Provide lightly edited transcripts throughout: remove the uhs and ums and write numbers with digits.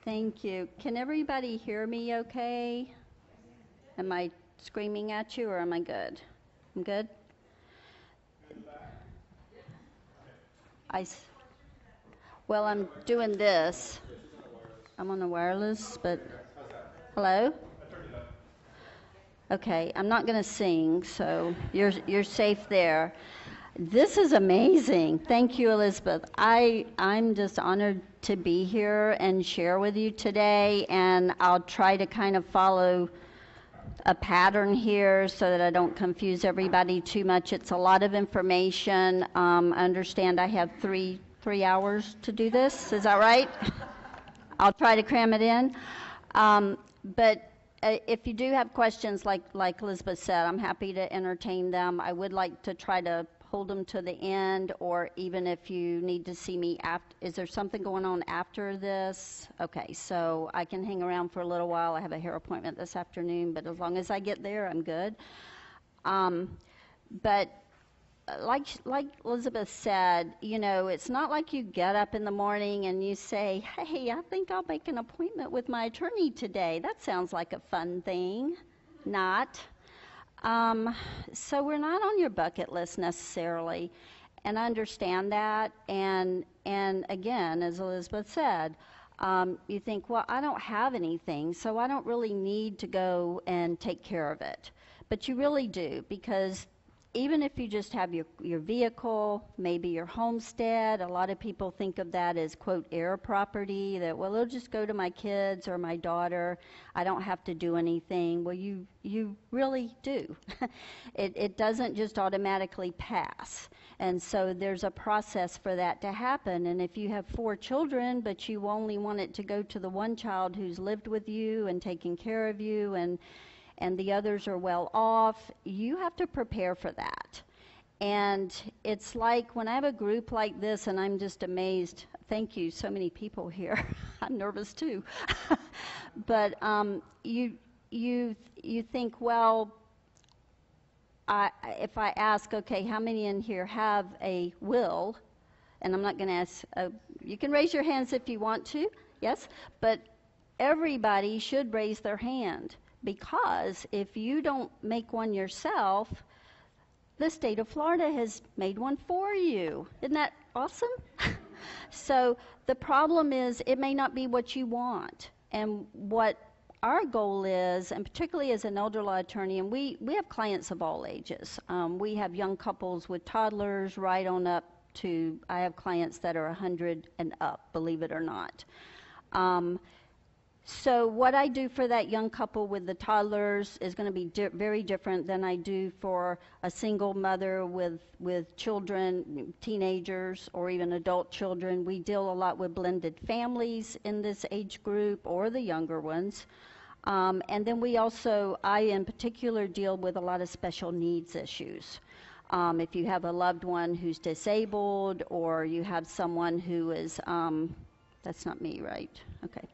Thank you. Can everybody hear me okay? Am I screaming at you or am I good? I'm good? Well, I'm doing this. I'm on the wireless, but hello? Okay, I'm not going to sing, so you're safe there. This is amazing. Thank you, Elizabeth. I'm just honored to be here and share with you today, and I'll try to kind of follow a pattern here so that I don't confuse everybody too much. It's a lot of information. I understand I have three hours to do this. Is that right? I'll try to cram it in. But if you do have questions, like Elizabeth said, I'm happy to entertain them. I would like to try to hold them to the end, or even if you need to see me after. Is there something going on after this? Okay, so I can hang around for a little while. I have a hair appointment this afternoon, but as long as I get there, I'm good. But like Elizabeth said, you know, it's not like you get up in the morning and you say, hey, I think I'll make an appointment with my attorney today. That sounds like a fun thing. Not. So we're not on your bucket list necessarily, and I understand that. And again, as Elizabeth said, you think, well, I don't have anything, so I don't really need to go and take care of it. But you really do, because even if you just have your vehicle, maybe your homestead, a lot of people think of that as, quote, heir property, that, well, it'll just go to my kids or my daughter. I don't have to do anything. Well, you really do. It doesn't just automatically pass. And so there's a process for that to happen. And if you have 4 children, but you only want it to go to the one child who's lived with you and taken care of you, and the others are well off, you have to prepare for that. And it's like when I have a group like this, and I'm just amazed. Thank you, so many people here. I'm nervous too. But you think, well, if I ask, okay, how many in here have a will? And I'm not going to ask, you can raise your hands if you want to, yes? But everybody should raise their hand. Because if you don't make one yourself, the state of Florida has made one for you. Isn't that awesome? So the problem is it may not be what you want. And what our goal is, and particularly as an elder law attorney, and we have clients of all ages. We have young couples with toddlers right on up to, I have clients that are 100 and up, believe it or not. So what I do for that young couple with the toddlers is going to be very different than I do for a single mother with children, teenagers, or even adult children. We deal a lot with blended families in this age group, or the younger ones. And then we also, I in particular, deal with a lot of special needs issues. If you have a loved one who's disabled, or you have someone who is, that's not me, right? Okay.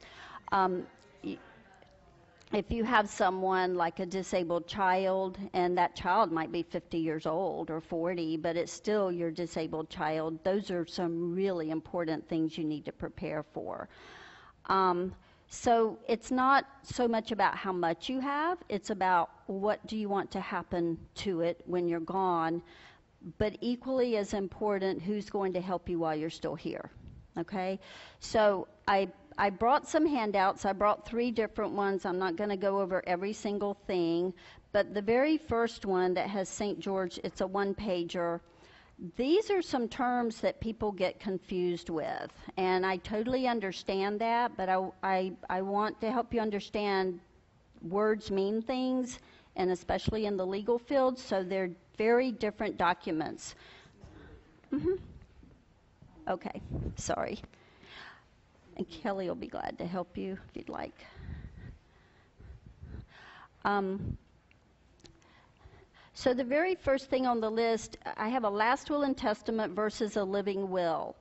If you have someone like a disabled child, and that child might be 50 years old or 40, but it's still your disabled child, those are some really important things you need to prepare for. So it's not so much about how much you have, it's about what do you want to happen to it when you're gone, but equally as important, who's going to help you while you're still here. Okay, so I brought some handouts. I brought 3 different ones. I'm not going to go over every single thing, but the very first one that has St. George, it's a 1-pager. These are some terms that people get confused with, and I totally understand that, but I want to help you understand words mean things, and especially in the legal field, so they're very different documents. Okay, sorry. And Kelly will be glad to help you if you'd like. So the very first thing on the list, I have a last will and testament versus a living will.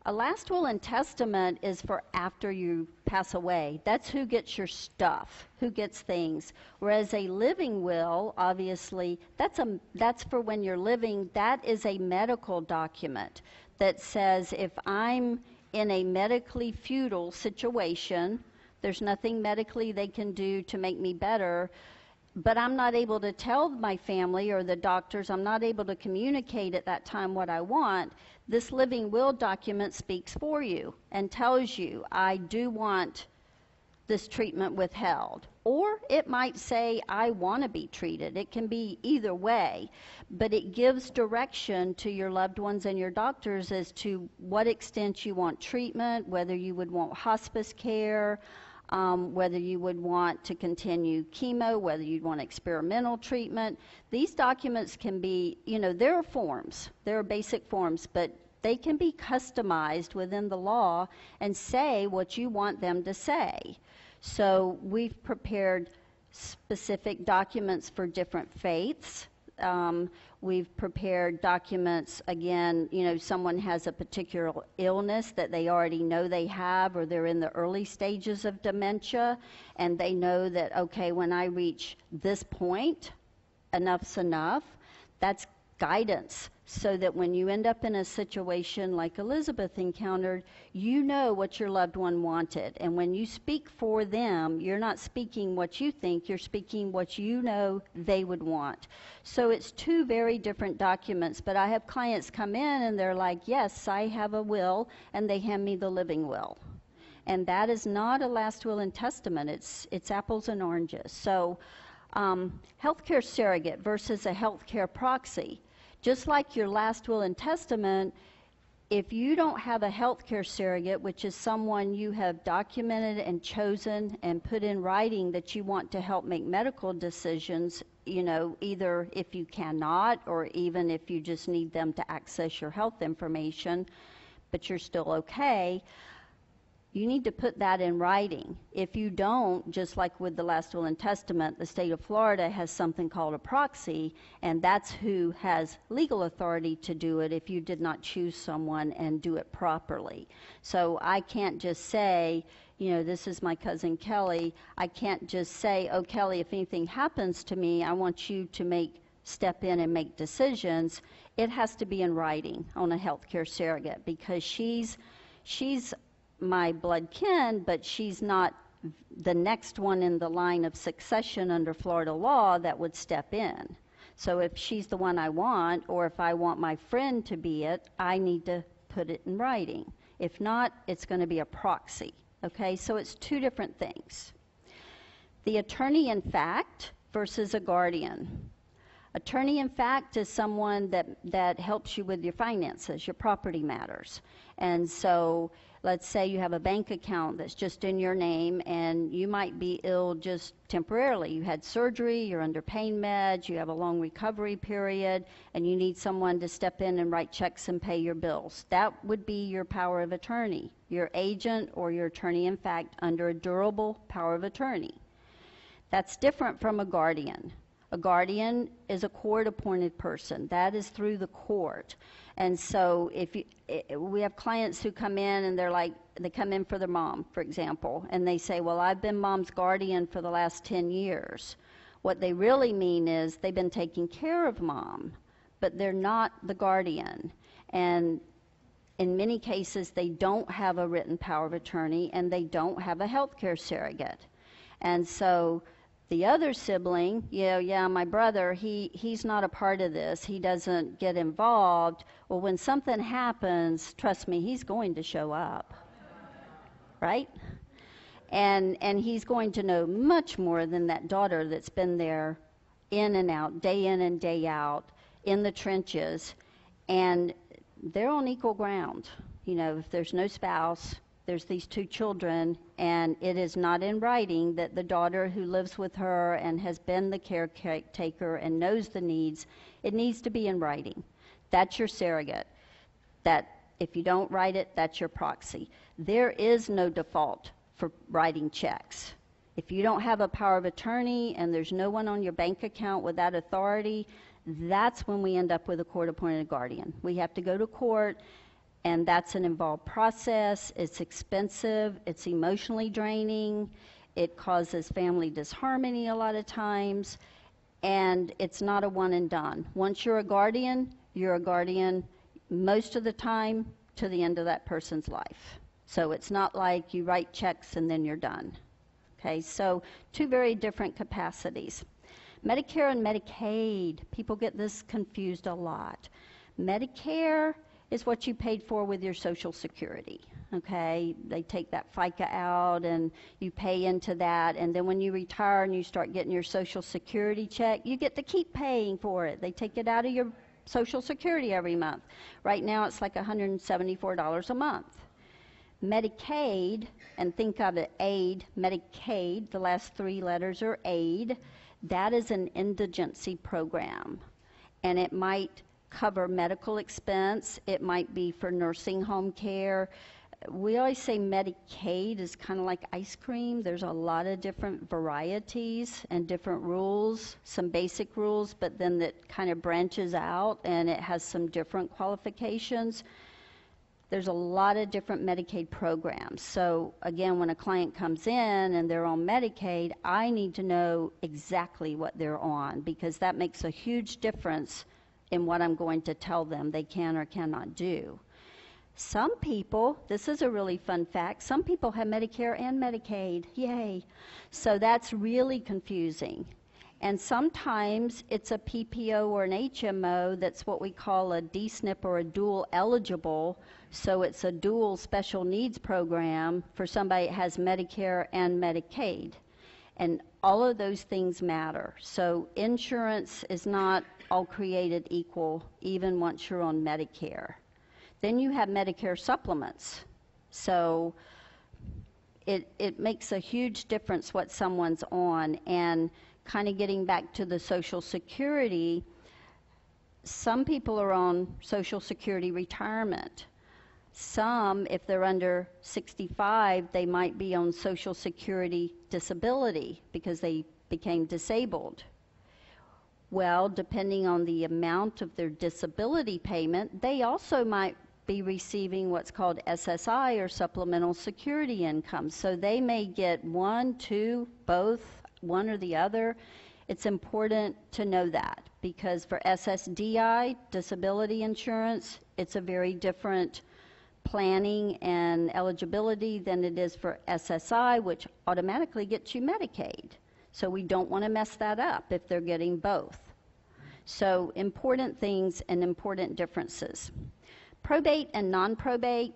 A last will and testament is for after you pass away. That's who gets your stuff, who gets things. Whereas a living will, obviously, that's for when you're living. That is a medical document that says if I'm in a medically futile situation. There's nothing medically they can do to make me better, but I'm not able to tell my family or the doctors, I'm not able to communicate at that time what I want. This living will document speaks for you and tells you, I do want this treatment withheld. Or it might say, I want to be treated. It can be either way, but it gives direction to your loved ones and your doctors as to what extent you want treatment, whether you would want hospice care, whether you would want to continue chemo, whether you'd want experimental treatment. These documents can be, there are forms, there are basic forms, but they can be customized within the law and say what you want them to say. So we've prepared specific documents for different faiths. We've prepared documents, again, someone has a particular illness that they already know they have, or they're in the early stages of dementia, and they know that, okay, when I reach this point, enough's enough. That's guidance, so that when you end up in a situation like Elizabeth encountered, you know what your loved one wanted. And when you speak for them, you're not speaking what you think, you're speaking what you know they would want. So it's two very different documents, but I have clients come in and they're like, yes, I have a will, and they hand me the living will. And that is not a last will and testament, it's apples and oranges. So healthcare surrogate versus a healthcare proxy. Just like your last will and testament, if you don't have a healthcare surrogate, which is someone you have documented and chosen and put in writing that you want to help make medical decisions, either if you cannot or even if you just need them to access your health information, but you're still okay, you need to put that in writing. If you don't, just like with the last will and testament, the state of Florida has something called a proxy, and that's who has legal authority to do it if you did not choose someone and do it properly. So I can't just say, this is my cousin Kelly. I can't just say, oh, Kelly, if anything happens to me, I want you to step in and make decisions. It has to be in writing on a healthcare surrogate, because she's my blood kin, but she's not the next one in the line of succession under Florida law that would step in. So if she's the one I want, or if I want my friend to be it, I need to put it in writing. If not, it's going to be a proxy. Okay, so it's two different things. The attorney in fact versus a guardian. Attorney in fact is someone that helps you with your finances, your property matters. And so let's say you have a bank account that's just in your name, and you might be ill just temporarily. You had surgery, you're under pain meds, you have a long recovery period, and you need someone to step in and write checks and pay your bills. That would be your power of attorney, your agent or your attorney in fact under a durable power of attorney. That's different from a guardian. A guardian is a court-appointed person. That is through the court. And so we have clients who come in and they come in for their mom, for example, and they say, well, I've been mom's guardian for the last 10 years. What they really mean is they've been taking care of mom, but they're not the guardian. And in many cases, they don't have a written power of attorney, and they don't have a healthcare surrogate. And so the other sibling, my brother, he's not a part of this. He doesn't get involved. Well, when something happens, trust me, he's going to show up, right? And he's going to know much more than that daughter that's been there in and out, day in and day out, in the trenches. And they're on equal ground. If there's no spouse, there's these two children, and it is not in writing that the daughter who lives with her and has been the caretaker and knows the needs, it needs to be in writing. That's your surrogate. That if you don't write it, that's your proxy. There is no default for writing checks. If you don't have a power of attorney and there's no one on your bank account with that authority, that's when we end up with a court-appointed guardian. We have to go to court, and that's an involved process. It's expensive, it's emotionally draining, it causes family disharmony a lot of times, and it's not a one and done. Once you're a guardian most of the time to the end of that person's life. So it's not like you write checks and then you're done. Okay, so two very different capacities. Medicare and Medicaid, people get this confused a lot. Medicare is what you paid for with your Social Security. Okay, they take that FICA out and you pay into that, and then when you retire and you start getting your Social Security check, you get to keep paying for it. They take it out of your Social Security every month. Right now it's like $174 a month. Medicaid, and think of it, aid, Medicaid, the last three letters are aid, that is an indigency program, and it might cover medical expense, it might be for nursing home care. We always say Medicaid is kind of like ice cream. There's a lot of different varieties and different rules, some basic rules, but then that kind of branches out and it has some different qualifications. There's a lot of different Medicaid programs. So again, when a client comes in and they're on Medicaid, I need to know exactly what they're on, because that makes a huge difference in what I'm going to tell them they can or cannot do. Some people, this is a really fun fact, some people have Medicare and Medicaid, yay. So that's really confusing. And sometimes it's a PPO or an HMO that's what we call a DSNP or a dual eligible. So it's a dual special needs program for somebody that has Medicare and Medicaid. And all of those things matter. So insurance is not all created equal, even once you're on Medicare. Then you have Medicare supplements. So it makes a huge difference what someone's on. And kind of getting back to the Social Security, some people are on Social Security retirement. Some, if they're under 65, they might be on Social Security disability because they became disabled. Well, depending on the amount of their disability payment, they also might be receiving what's called SSI, or supplemental security income. So they may get one, two, both, one or the other. It's important to know that, because for SSDI, disability insurance, it's a very different planning and eligibility than it is for SSI, which automatically gets you Medicaid. So we don't want to mess that up if they're getting both. So important things and important differences. Probate and non-probate.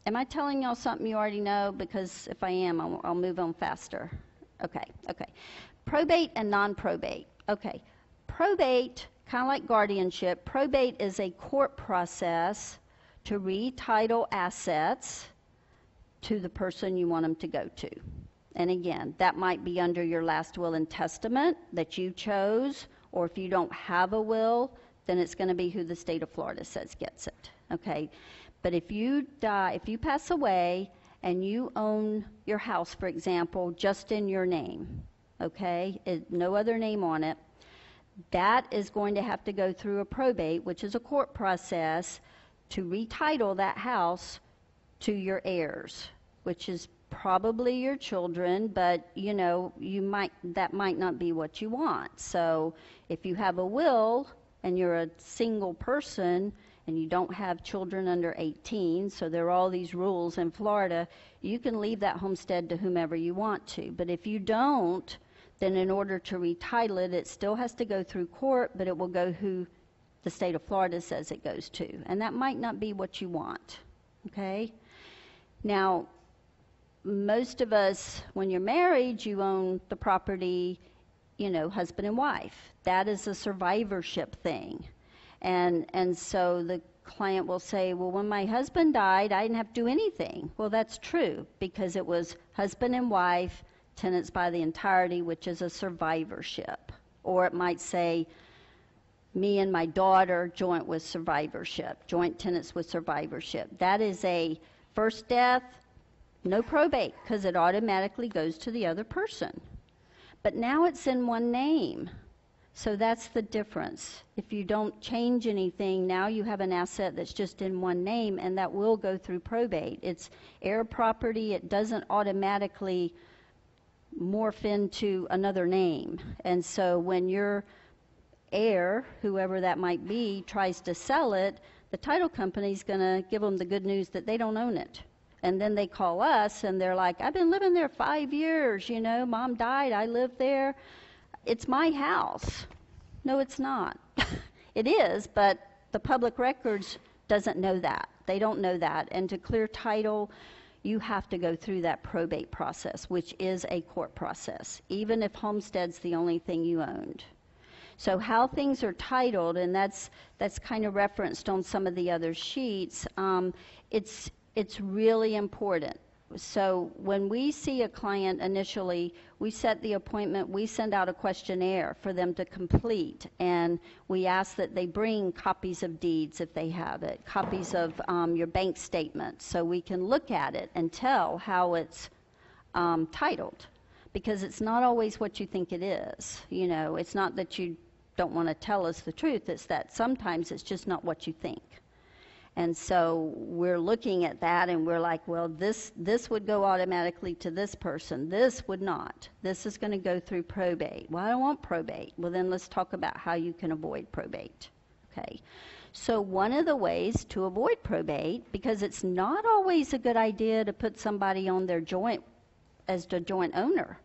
Am I telling y'all something you already know? Because if I am, I'll move on faster. Okay. Probate and non-probate. Okay. Probate, kind of like guardianship, probate is a court process to retitle assets to the person you want them to go to. And again, that might be under your last will and testament that you chose, or if you don't have a will, then it's going to be who the state of Florida says gets it. Okay, but if you die, if you pass away and you own your house, for example, just in your name, okay, no other name on it, that is going to have to go through a probate, which is a court process, to retitle that house to your heirs, which is probably your children, but you know, that might not be what you want. So if you have a will and you're a single person and you don't have children under 18, so there are all these rules in Florida, you can leave that homestead to whomever you want to. But if you don't, then in order to retitle it, it still has to go through court, but it will go who the state of Florida says it goes to. And that might not be what you want, okay? Now, most of us, when you're married, you own the property, you know, husband and wife. That is a survivorship thing. And so the client will say, well, when my husband died, I didn't have to do anything. Well, that's true, because it was husband and wife, tenants by the entirety, which is a survivorship. Or it might say, me and my daughter, joint with survivorship, joint tenants with survivorship. That is a first death, no probate, because it automatically goes to the other person. But now it's in one name. So that's the difference. If you don't change anything, now you have an asset that's just in one name, and that will go through probate. It's heir property. It doesn't automatically morph into another name. And so when your heir, whoever that might be, tries to sell it, the title company's going to give them the good news that they don't own it. And then they call us and they're like, I've been living there 5 years, mom died, I live there. It's my house. No, it's not. It is, but the public records doesn't know that. They don't know that. And to clear title, you have to go through that probate process, which is a court process, even if homestead's the only thing you owned. So how things are titled, and that's kind of referenced on some of the other sheets, it's really important. So when we see a client initially, we set the appointment, we send out a questionnaire for them to complete, and we ask that they bring copies of deeds if they have it, copies of your bank statement, so we can look at it and tell how it's titled, because it's not always what you think it is. It's not that you don't want to tell us the truth, it's that sometimes it's just not what you think. And so we're looking at that and we're like, well, this would go automatically to this person. This would not. This is going to go through probate. Well, I don't want probate. Well, then let's talk about how you can avoid probate. Okay. So one of the ways to avoid probate, because it's not always a good idea to put somebody on their joint as the joint owner.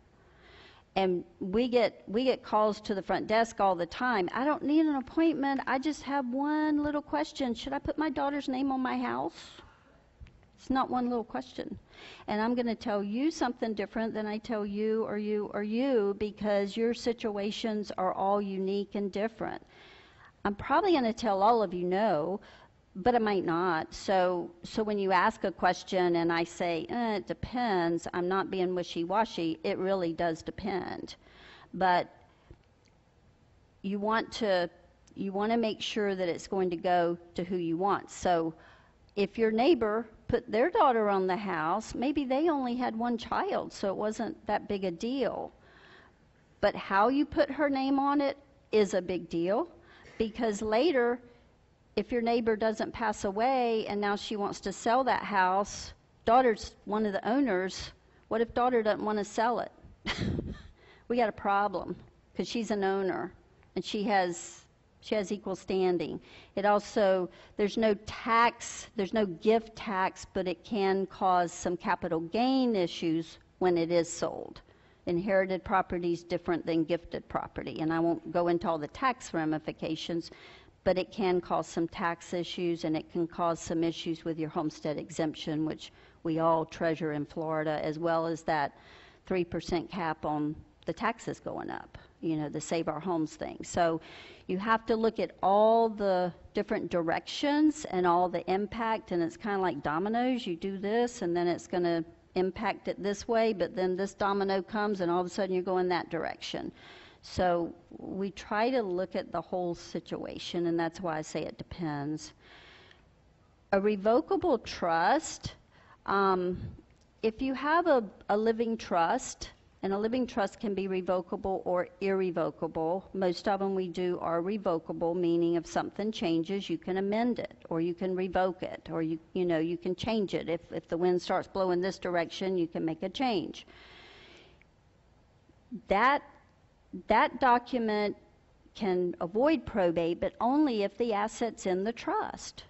And we get calls to the front desk all the time. I don't need an appointment. I just have one little question. Should I put my daughter's name on my house? It's not one little question. And I'm going to tell you something different than I tell you or you or you, because your situations are all unique and different. I'm probably going to tell all of you no, but I might not. So when you ask a question and I say, it depends, I'm not being wishy-washy, it really does depend. But you want to make sure that it's going to go to who you want. So if your neighbor put their daughter on the house, maybe they only had one child, so it wasn't that big a deal. But how you put her name on it is a big deal, because later, if your neighbor doesn't pass away and now she wants to sell that house, daughter's one of the owners, what if daughter doesn't want to sell it? We got a problem, because she's an owner and she has equal standing. It also, there's no gift tax, but it can cause some capital gain issues when it is sold. Inherited property is different than gifted property, and I won't go into all the tax ramifications, but it can cause some tax issues, and it can cause some issues with your homestead exemption, which we all treasure in Florida, as well as that 3% cap on the taxes going up, the Save Our Homes thing. So you have to look at all the different directions and all the impact, and it's kind of like dominoes. You do this, and then it's going to impact it this way, but then this domino comes, and all of a sudden you're going that direction. So we try to look at the whole situation, and that's why I say it depends. A revocable trust, if you have a living trust, and a living trust can be revocable or irrevocable. Most of them we do are revocable, meaning if something changes, you can amend it, or you can revoke it, or you can change it. If the wind starts blowing this direction, you can make a change. That document can avoid probate, but only if the asset's in the trust.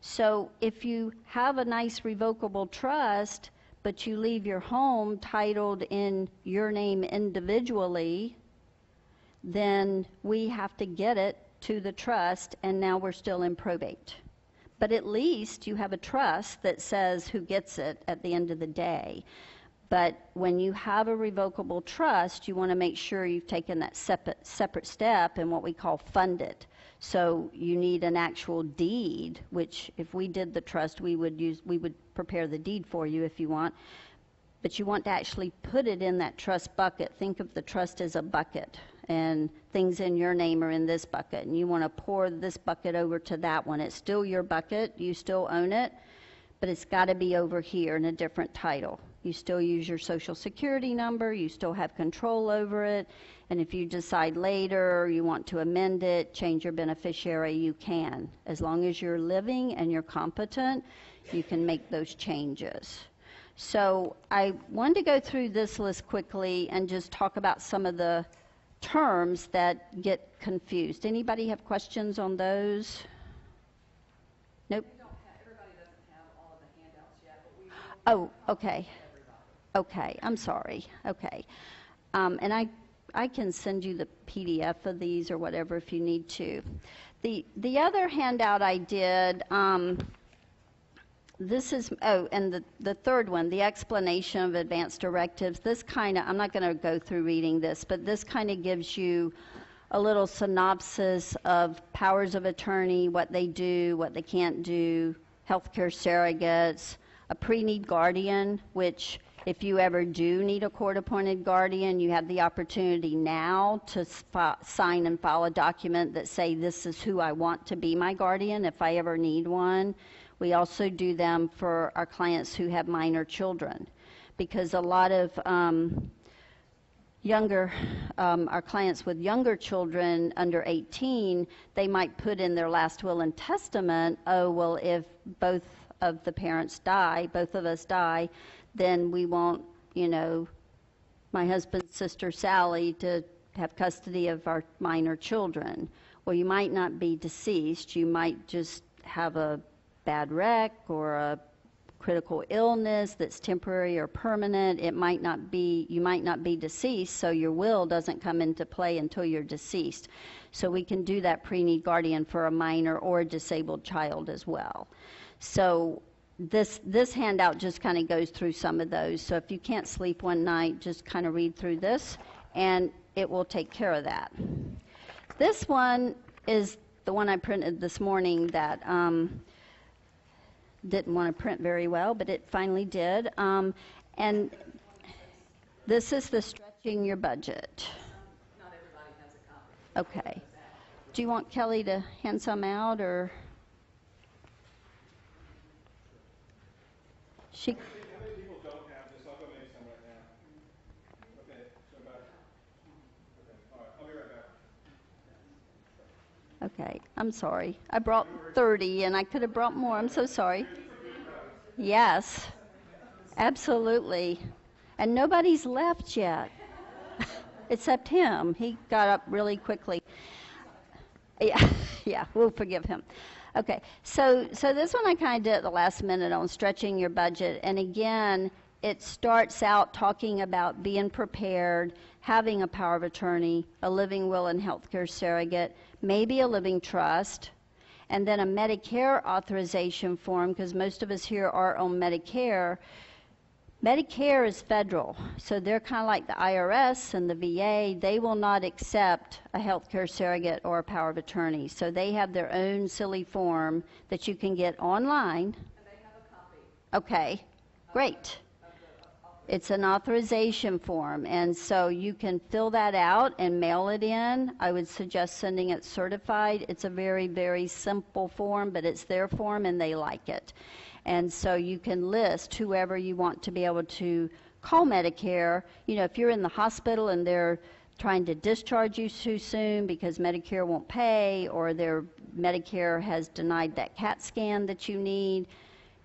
So if you have a nice revocable trust, but you leave your home titled in your name individually, then we have to get it to the trust, and now we're still in probate. But at least you have a trust that says who gets it at the end of the day. But when you have a revocable trust, you want to make sure you've taken that separate step in what we call fund it. So you need an actual deed, which if we did the trust, we would prepare the deed for you if you want. But you want to actually put it in that trust bucket. Think of the trust as a bucket, and things in your name are in this bucket, and you want to pour this bucket over to that one. It's still your bucket, you still own it, but it's got to be over here in a different title. You still use your social security number, you still have control over it, and if you decide later you want to amend it, change your beneficiary, you can. As long as you're living and you're competent, you can make those changes. So I wanted to go through this list quickly and just talk about some of the terms that get confused. Anybody have questions on those? Nope. Oh, okay. Okay, I'm sorry. Okay. And I can send you the PDF of these or whatever if you need to. The other handout I did, this is, oh, and the third one, the explanation of advance directives. This kind of, I'm not going to go through reading this, but this kind of gives you a little synopsis of powers of attorney, what they do, what they can't do, healthcare surrogates, a pre-need guardian, which if you ever do need a court-appointed guardian, you have the opportunity now to sign and file a document that say this is who I want to be my guardian if I ever need one. We also do them for our clients who have minor children, because a lot of our clients with younger children under 18, they might put in their last will and testament, oh, well, if both of the parents die, both of us die, then we want, my husband's sister Sally to have custody of our minor children. Well, you might not be deceased. You might just have a bad wreck or a critical illness that's temporary or permanent. You might not be deceased, so your will doesn't come into play until you're deceased. So we can do that pre-need guardian for a minor or a disabled child as well. So this handout just kind of goes through some of those. So if you can't sleep one night, just kind of read through this, and it will take care of that. This one is the one I printed this morning that didn't want to print very well, but it finally did. And this is the stretching your budget. Not everybody has a copy. Okay. Do you want Kelly to hand some out, or? She. How many people don't have this? I'll go make some right now. Okay, so back. Okay, all right, I'll be right back. Okay, I'm sorry. I brought 30 and I could have brought more. I'm so sorry. Yes, absolutely. And nobody's left yet, except him. He got up really quickly. Yeah, we'll forgive him. Okay, so this one I kind of did at the last minute on stretching your budget. And again, it starts out talking about being prepared, having a power of attorney, a living will and healthcare surrogate, maybe a living trust, and then a Medicare authorization form, because most of us here are on Medicare. Medicare is federal, so they're kind of like the IRS and the VA. They will not accept a healthcare surrogate or a power of attorney. So they have their own silly form that you can get online. And they have a copy. Okay, great. It's an authorization form, and so you can fill that out and mail it in. I would suggest sending it certified. It's a very, very simple form, but it's their form and they like it. And so you can list whoever you want to be able to call Medicare. If you're in the hospital and they're trying to discharge you too soon because Medicare won't pay, or their Medicare has denied that CAT scan that you need,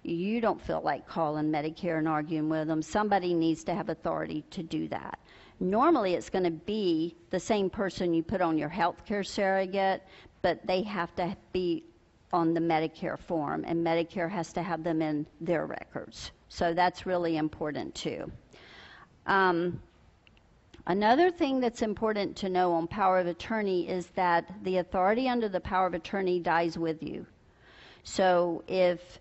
you don't feel like calling Medicare and arguing with them. Somebody needs to have authority to do that. Normally it's going to be the same person you put on your healthcare surrogate, but they have to be on the Medicare form, and Medicare has to have them in their records. So that's really important too. Another thing that's important to know on power of attorney is that the authority under the power of attorney dies with you. So if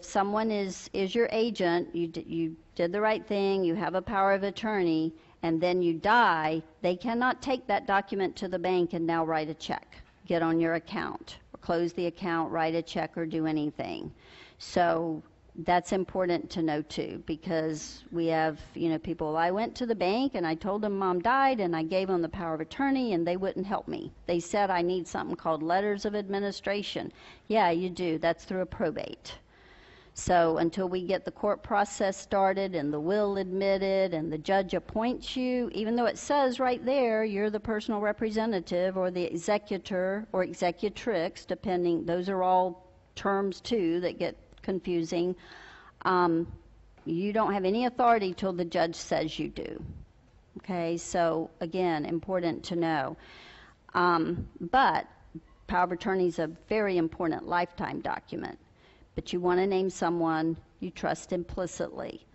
someone is your agent, you did the right thing, you have a power of attorney, and then you die, they cannot take that document to the bank and now write a check, get on your account, or close the account, write a check, or do anything. So that's important to know too, because we have, people, I went to the bank and I told them Mom died and I gave them the power of attorney and they wouldn't help me. They said I need something called letters of administration. Yeah, you do. That's through a probate. So until we get the court process started and the will admitted and the judge appoints you, even though it says right there you're the personal representative or the executor or executrix, depending, those are all terms too that get confusing, you don't have any authority till the judge says you do. Okay, so again, important to know. But power of attorney is a very important lifetime document. But you want to name someone You trust implicitly.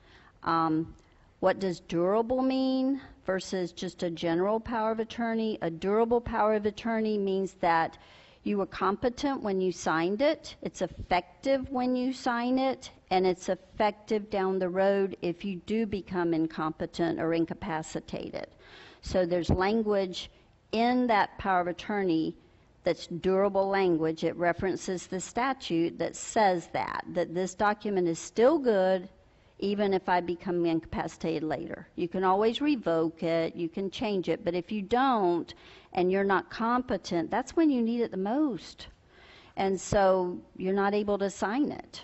What does durable mean versus just a general power of attorney? A durable power of attorney means that you were competent when you signed it, it's effective when you sign it, and it's effective down the road if you do become incompetent or incapacitated. So there's language in that power of attorney that's durable language. It references the statute that says that this document is still good even if I become incapacitated later. You can always revoke it, you can change it, but if you don't and you're not competent, that's when you need it the most. And so you're not able to sign it.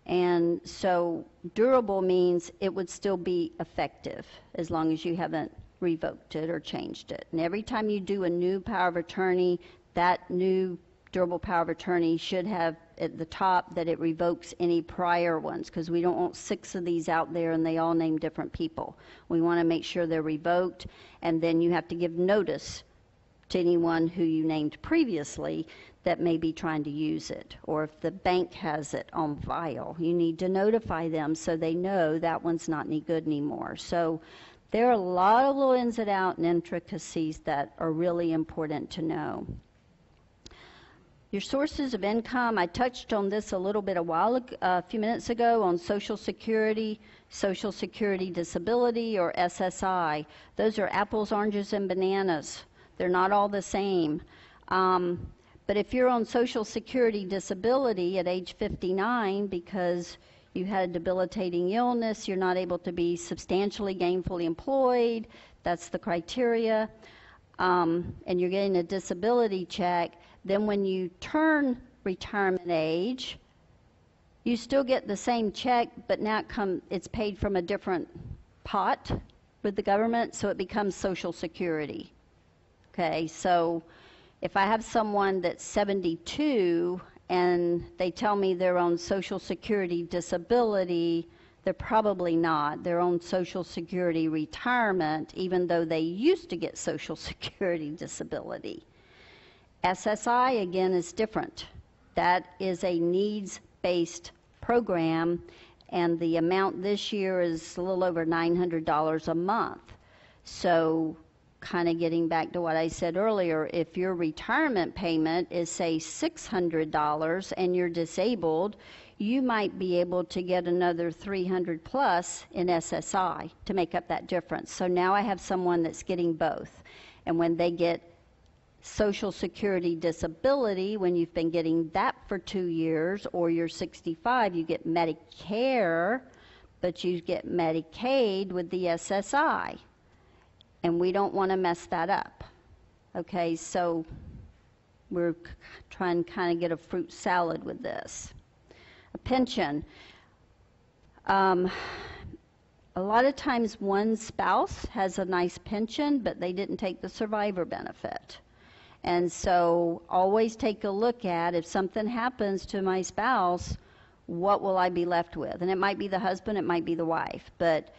And so durable means it would still be effective as long as you haven't revoked it or changed it. And every time you do a new power of attorney, that new durable power of attorney should have at the top that it revokes any prior ones, because we don't want 6 of these out there and they all name different people. We want to make sure they're revoked, and then you have to give notice to anyone who you named previously that may be trying to use it. Or if the bank has it on file, you need to notify them so they know that one's not any good anymore. So there are a lot of little ins and outs and intricacies that are really important to know. Your sources of income, I touched on this a little bit a few minutes ago on Social Security Disability, or SSI. Those are apples, oranges, and bananas. They're not all the same. But if you're on Social Security Disability at age 59 because you had a debilitating illness, you're not able to be substantially gainfully employed, that's the criteria, and you're getting a disability check, then when you turn retirement age, you still get the same check, but now it's paid from a different pot with the government, so it becomes Social Security. Okay, so if I have someone that's 72 and they tell me they're on Social Security Disability, they're probably not. They're on Social Security Retirement, even though they used to get Social Security Disability. SSI, again, is different. That is a needs-based program, and the amount this year is a little over $900 a month. So kind of getting back to what I said earlier, if your retirement payment is, say, $600 and you're disabled, you might be able to get another $300 plus in SSI to make up that difference. So now I have someone that's getting both. And when they get Social Security Disability, when you've been getting that for 2 years, or you're 65, you get Medicare, but you get Medicaid with the SSI. And we don't want to mess that up. Okay, so we're trying to kind of get a fruit salad with this. A pension. A lot of times one spouse has a nice pension, but they didn't take the survivor benefit. And so always take a look at, if something happens to my spouse, what will I be left with? And it might be the husband, it might be the wife. But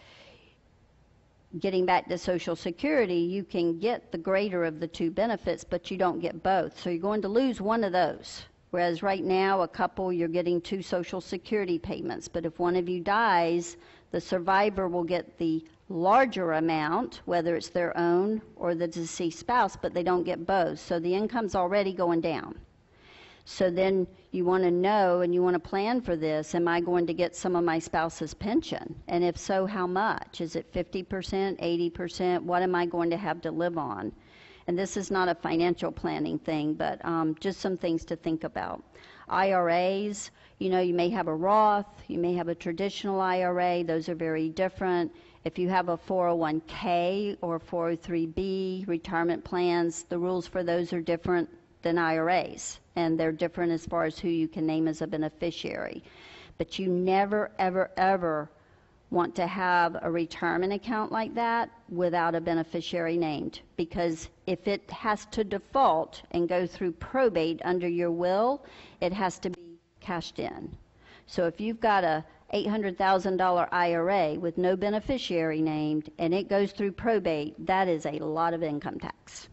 getting back to Social Security, you can get the greater of the two benefits, but you don't get both. So you're going to lose one of those. Whereas right now, a couple, you're getting 2 Social Security payments. But if one of you dies, the survivor will get the larger amount, whether it's their own or the deceased spouse, but they don't get both. So the income's already going down. So then you want to know and you want to plan for this. Am I going to get some of my spouse's pension? And if so, how much? Is it 50%, 80%? What am I going to have to live on? And this is not a financial planning thing, but just some things to think about. IRAs, you may have a Roth, you may have a traditional IRA. Those are very different. If you have a 401k or 403b retirement plans, the rules for those are different than IRAs, and they're different as far as who you can name as a beneficiary. But you never, ever, ever want to have a retirement account like that without a beneficiary named, because if it has to default and go through probate under your will, it has to be cashed in. So if you've got a $800,000 IRA with no beneficiary named and it goes through probate, that is a lot of income tax.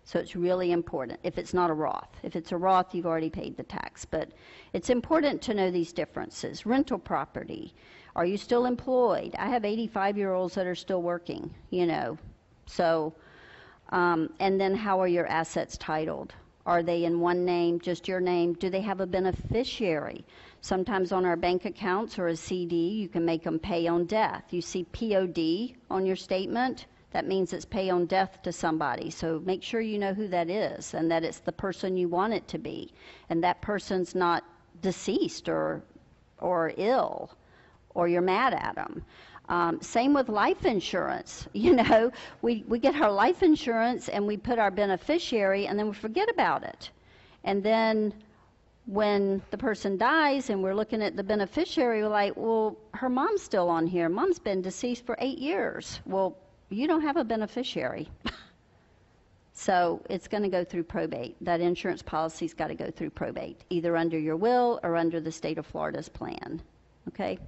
So it's really important if it's not a Roth. If it's a Roth, you've already paid the tax. But it's important to know these differences. Rental property. Are you still employed? I have 85-year-olds that are still working, you know. So, and then how are your assets titled? Are they in one name, just your name? Do they have a beneficiary? Sometimes on our bank accounts or a CD, you can make them pay on death. You see POD on your statement, that means it's pay on death to somebody. So make sure you know who that is and that it's the person you want it to be. And that person's not deceased or ill or you're mad at them. Same with life insurance. You know, we get our life insurance and we put our beneficiary and then we forget about it. And then when the person dies and we're looking at the beneficiary, we're like, well, her mom's still on here. Mom's been deceased for 8 years. Well, you don't have a beneficiary. So it's going to go through probate. That insurance policy's got to go through probate, either under your will or under the state of Florida's plan. Okay?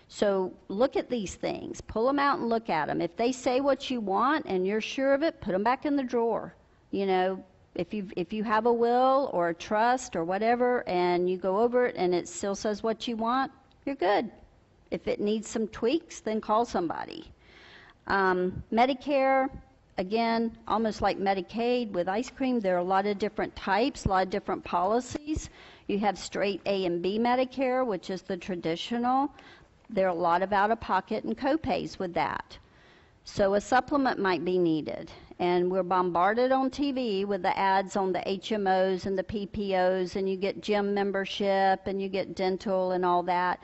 So look at these things. Pull them out and look at them. If they say what you want and you're sure of it, put them back in the drawer. You know, if you have a will or a trust or whatever and you go over it and it still says what you want, you're good. If it needs some tweaks, then call somebody. Medicare, again, almost like Medicaid with ice cream, there are a lot of different types, a lot of different policies. You have straight A and B Medicare, which is the traditional. There are a lot of out-of-pocket and co-pays with that. So a supplement might be needed. And we're bombarded on TV with the ads on the HMOs and the PPOs, and you get gym membership and you get dental and all that.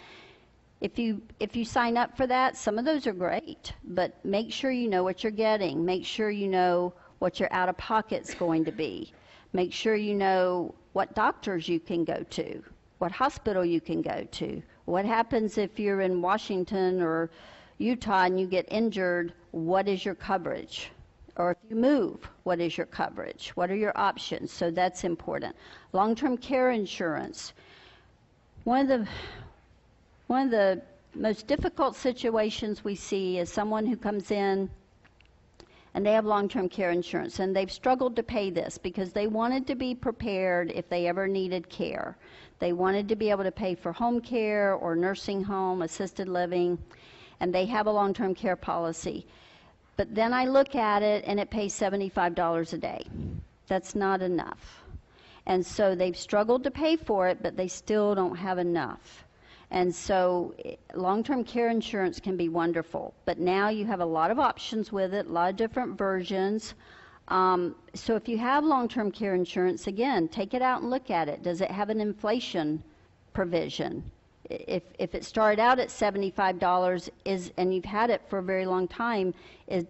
If you sign up for that, some of those are great, but make sure you know what you're getting. Make sure you know what your out-of-pocket's going to be. Make sure you know what doctors you can go to, what hospital you can go to. What happens if you're in Washington or Utah and you get injured, what is your coverage? Or if you move, what is your coverage? What are your options? So that's important. Long-term care insurance. One of the most difficult situations we see is someone who comes in and they have long-term care insurance and they've struggled to pay this because they wanted to be prepared if they ever needed care. They wanted to be able to pay for home care or nursing home, assisted living, and they have a long-term care policy. But then I look at it and it pays $75 a day. That's not enough. And so they've struggled to pay for it, but they still don't have enough. And so long-term care insurance can be wonderful, but now you have a lot of options with it, a lot of different versions. So if you have long-term care insurance, again, take it out and look at it. Does it have an inflation provision? If it started out at $75 and you've had it for a very long time,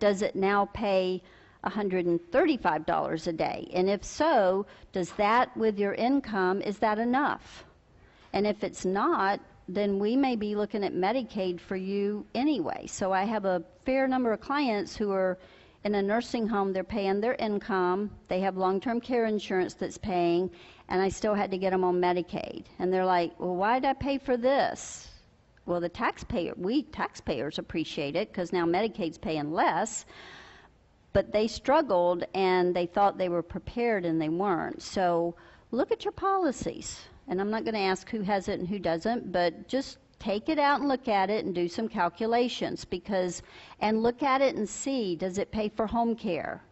does it now pay $135 a day? And if so, does that with your income, is that enough? And if it's not, then we may be looking at Medicaid for you anyway. So I have a fair number of clients who are in a nursing home, they're paying their income, they have long-term care insurance that's paying, and I still had to get them on Medicaid. And they're like, well, why did I pay for this? Well, we taxpayers appreciate it because now Medicaid's paying less, but they struggled and they thought they were prepared and they weren't. So look at your policies. And I'm not going to ask who has it and who doesn't, but just take it out and look at it and do some calculations and look at it and see, does it pay for home care?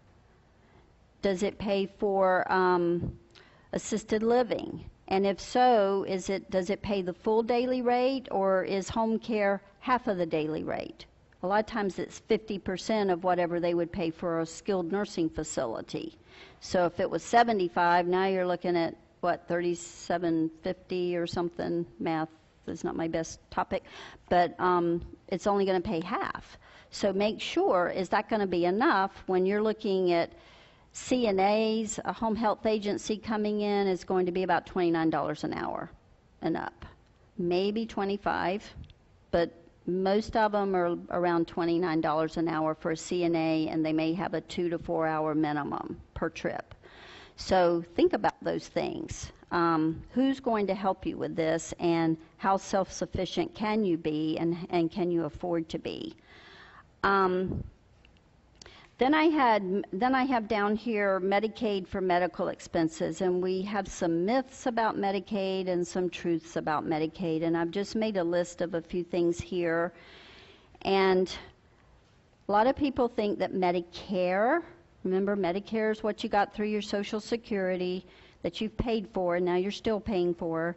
Does it pay for assisted living? And if so, does it pay the full daily rate or is home care half of the daily rate? A lot of times it's 50% of whatever they would pay for a skilled nursing facility. So if it was 75, now you're looking at what, $37.50 or something. Math is not my best topic, but it's only going to pay half. So make sure, is that going to be enough when you're looking at CNAs, a home health agency coming in is going to be about $29 an hour and up. Maybe $25, but most of them are around $29 an hour for a CNA, and they may have a 2 to 4 hour minimum per trip. So think about those things. Who's going to help you with this, and how self-sufficient can you be, and can you afford to be? Then I have down here Medicaid for medical expenses, and we have some myths about Medicaid and some truths about Medicaid, and I've just made a list of a few things here. And a lot of people think that Medicare, remember Medicare is what you got through your Social Security that you've paid for, and now you're still paying for.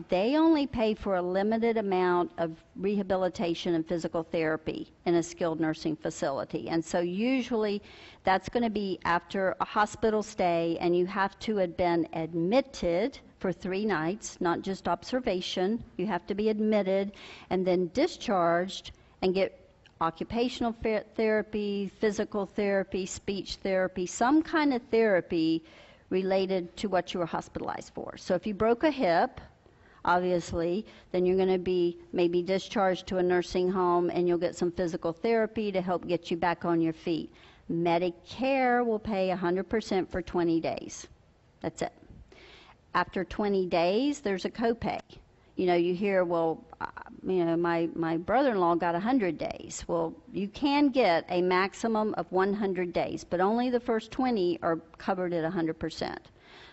They only pay for a limited amount of rehabilitation and physical therapy in a skilled nursing facility. And so usually that's going to be after a hospital stay, and you have to have been admitted for 3 nights, not just observation. You have to be admitted and then discharged and get occupational therapy, physical therapy, speech therapy, some kind of therapy related to what you were hospitalized for. So if you broke a hip, obviously, then you're going to be maybe discharged to a nursing home, and you'll get some physical therapy to help get you back on your feet. Medicare will pay 100% for 20 days. That's it. After 20 days, there's a copay. You know, you hear, well, my brother-in-law got 100 days. Well, you can get a maximum of 100 days, but only the first 20 are covered at 100%.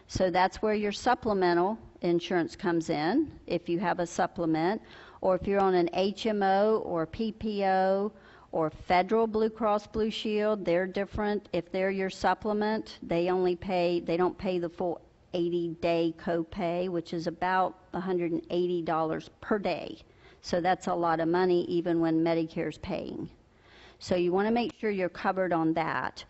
So that's where your supplemental insurance comes in, if you have a supplement, or if you're on an HMO or PPO or Federal Blue Cross Blue Shield, they're different. If they're your supplement, they don't pay the full 80-day copay, which is about $180 per day. So that's a lot of money even when Medicare's paying. So you want to make sure you're covered on that.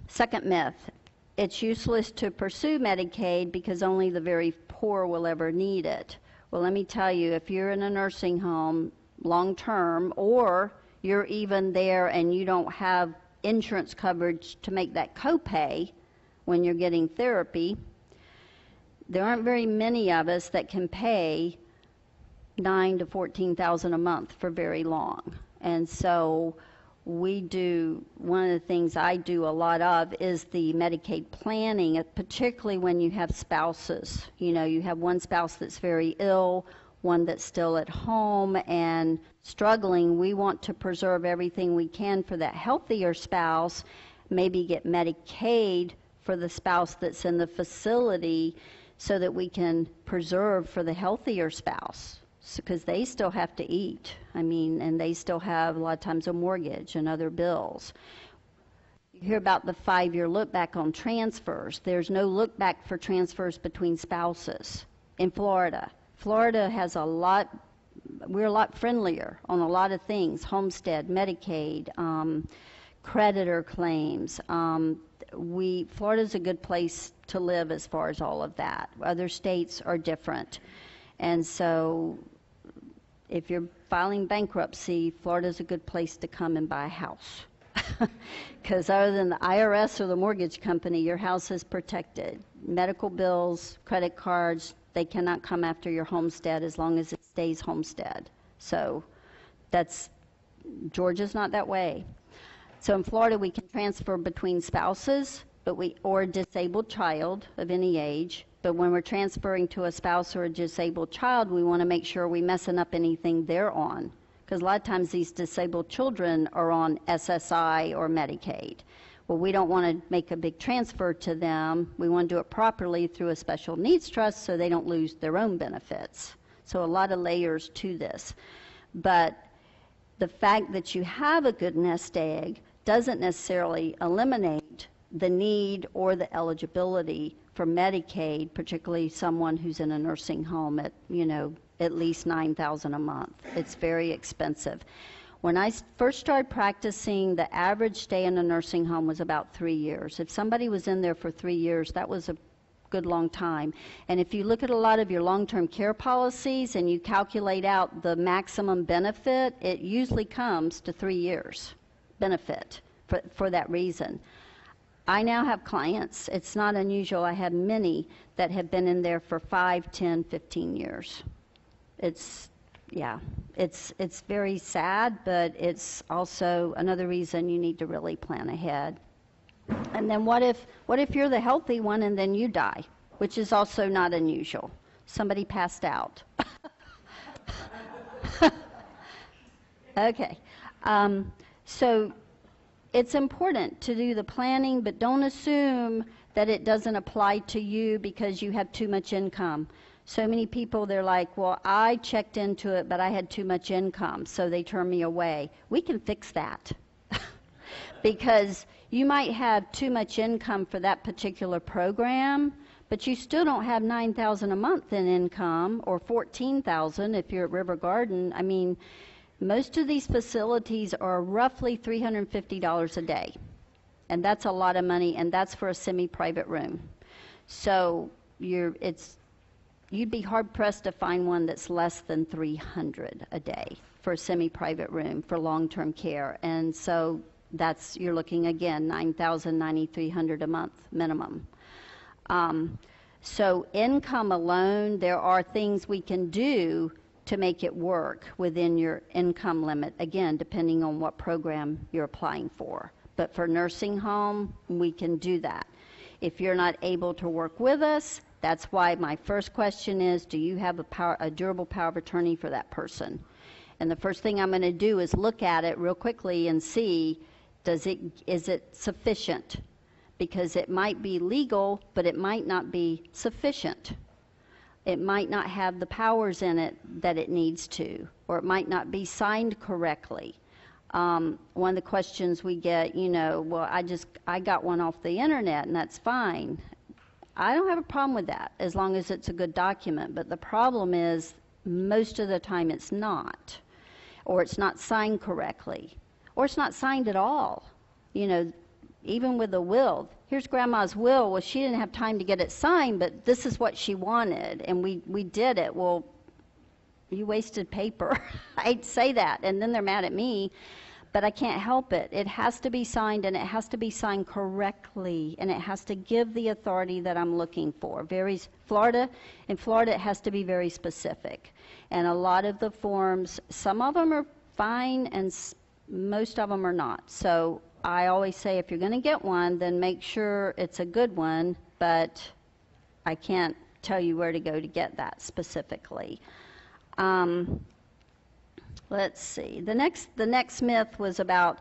Second myth, it's useless to pursue Medicaid because only the very poor will ever need it. Well, let me tell you, if you're in a nursing home long-term, or you're even there and you don't have insurance coverage to make that copay when you're getting therapy, there aren't very many of us that can pay $9,000 to $14,000 a month for very long. And so one of the things I do a lot of is the Medicaid planning, particularly when you have spouses. You know, you have one spouse that's very ill, one that's still at home and struggling. We want to preserve everything we can for that healthier spouse, maybe get Medicaid for the spouse that's in the facility so that we can preserve for the healthier spouse, because they still have to eat. And they still have a lot of times a mortgage and other bills. You hear about the 5-year look back on transfers. There's no look back for transfers between spouses in Florida. Florida has we're a lot friendlier on a lot of things, homestead, Medicaid, creditor claims. Florida's a good place to live as far as all of that. Other states are different. And so if you're filing bankruptcy, Florida's a good place to come and buy a house. Because other than the IRS or the mortgage company, your house is protected. Medical bills, credit cards, they cannot come after your homestead as long as it stays homestead. So Georgia's not that way. So in Florida, we can transfer between spouses, or a disabled child of any age. But when we're transferring to a spouse or a disabled child, we want to make sure we messing up anything they're on. Because a lot of times these disabled children are on SSI or Medicaid. Well, we don't want to make a big transfer to them. We want to do it properly through a special needs trust so they don't lose their own benefits. So a lot of layers to this. But the fact that you have a good nest egg doesn't necessarily eliminate the need or the eligibility for Medicaid, particularly someone who's in a nursing home at least $9,000 a month. It's very expensive. When I first started practicing, the average stay in a nursing home was about 3 years. If somebody was in there for 3 years, that was a good long time. And if you look at a lot of your long-term care policies and you calculate out the maximum benefit, it usually comes to 3 years benefit for that reason. I now have clients, it's not unusual, I have many that have been in there for 5, 10, 15 years. It's very sad, but it's also another reason you need to really plan ahead. And then what if you're the healthy one and then you die, which is also not unusual. Somebody passed out. Okay. So it's important to do the planning, but don't assume that it doesn't apply to you because you have too much income. So many people, they're like, well, I checked into it, but I had too much income, so they turned me away. We can fix that. Because you might have too much income for that particular program, but you still don't have $9,000 a month in income, or $14,000 if you're at River Garden. I mean, most of these facilities are roughly $350 a day, and that's a lot of money, and that's for a semi-private room. So you'd be hard-pressed to find one that's less than $300 a day for a semi-private room for long-term care. And so you're looking again, $9,000, $9,300 a month minimum. So income alone, there are things we can do to make it work within your income limit, again, depending on what program you're applying for. But for nursing home, we can do that. If you're not able to work with us, that's why my first question is, do you have a durable power of attorney for that person? And the first thing I'm going to do is look at it real quickly and see, is it sufficient? Because it might be legal, but it might not be sufficient. It might not have the powers in it that it needs to, or it might not be signed correctly. One of the questions we get, well, I got one off the internet, and that's fine. I don't have a problem with that, as long as it's a good document. But the problem is, most of the time it's not, or it's not signed correctly, or it's not signed at all. Even with the will, here's Grandma's will. Well, she didn't have time to get it signed, but this is what she wanted, and we did it. Well, you wasted paper. I hate to say that, and then they're mad at me, but I can't help it. It has to be signed, and it has to be signed correctly, and it has to give the authority that I'm looking for. In Florida, it has to be very specific, and a lot of the forms, some of them are fine, and most of them are not. So I always say, if you're going to get one, then make sure it's a good one, but I can't tell you where to go to get that specifically. Let's see. The next myth was about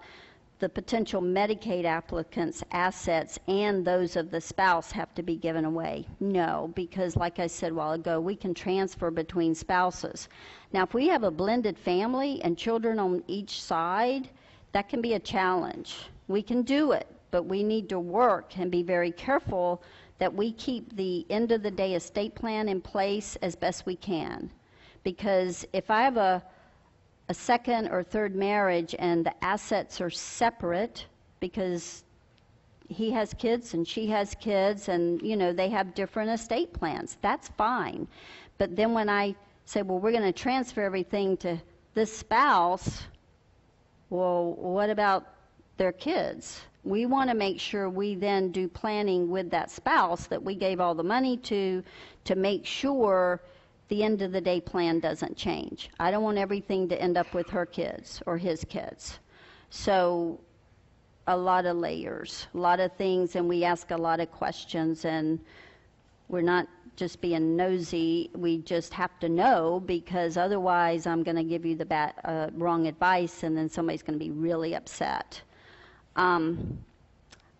the potential Medicaid applicants' assets and those of the spouse have to be given away. No, because like I said a while ago, we can transfer between spouses. Now, if we have a blended family and children on each side, that can be a challenge. We can do it, but we need to work and be very careful that we keep the end of the day estate plan in place as best we can. Because if I have a second or third marriage and the assets are separate, because he has kids and she has kids, and they have different estate plans, that's fine. But then when I say, well, we're going to transfer everything to this spouse, well, what about their kids? We want to make sure we then do planning with that spouse that we gave all the money to make sure the end of the day plan doesn't change. I don't want everything to end up with her kids or his kids. So a lot of layers, a lot of things, and we ask a lot of questions, and we're not just being nosy. We just have to know, because otherwise I'm going to give you the wrong advice, and then somebody's going to be really upset.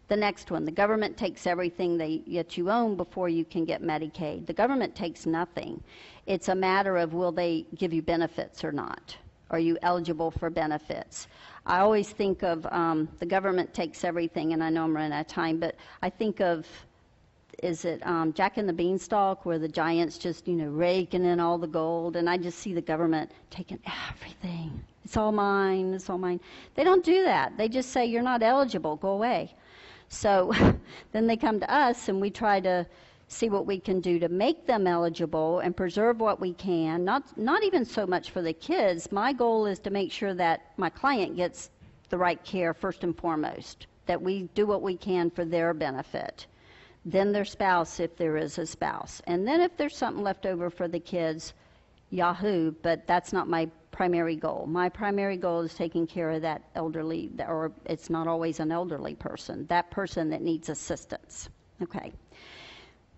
The next one, the government takes everything that you own before you can get Medicaid. The government takes nothing. It's a matter of, will they give you benefits or not? Are you eligible for benefits? I always think of the government takes everything, and I know I'm running out of time, but I think of, is it Jack and the Beanstalk, where the giant's just, raking in all the gold, and I just see the government taking everything. It's all mine, it's all mine. They don't do that. They just say, you're not eligible, go away. So then they come to us, and we try to see what we can do to make them eligible and preserve what we can, not even so much for the kids. My goal is to make sure that my client gets the right care first and foremost, that we do what we can for their benefit. Then their spouse, if there is a spouse. And then if there's something left over for the kids, yahoo, but that's not my primary goal. My primary goal is taking care of that elderly, or it's not always an elderly person, that person that needs assistance. Okay.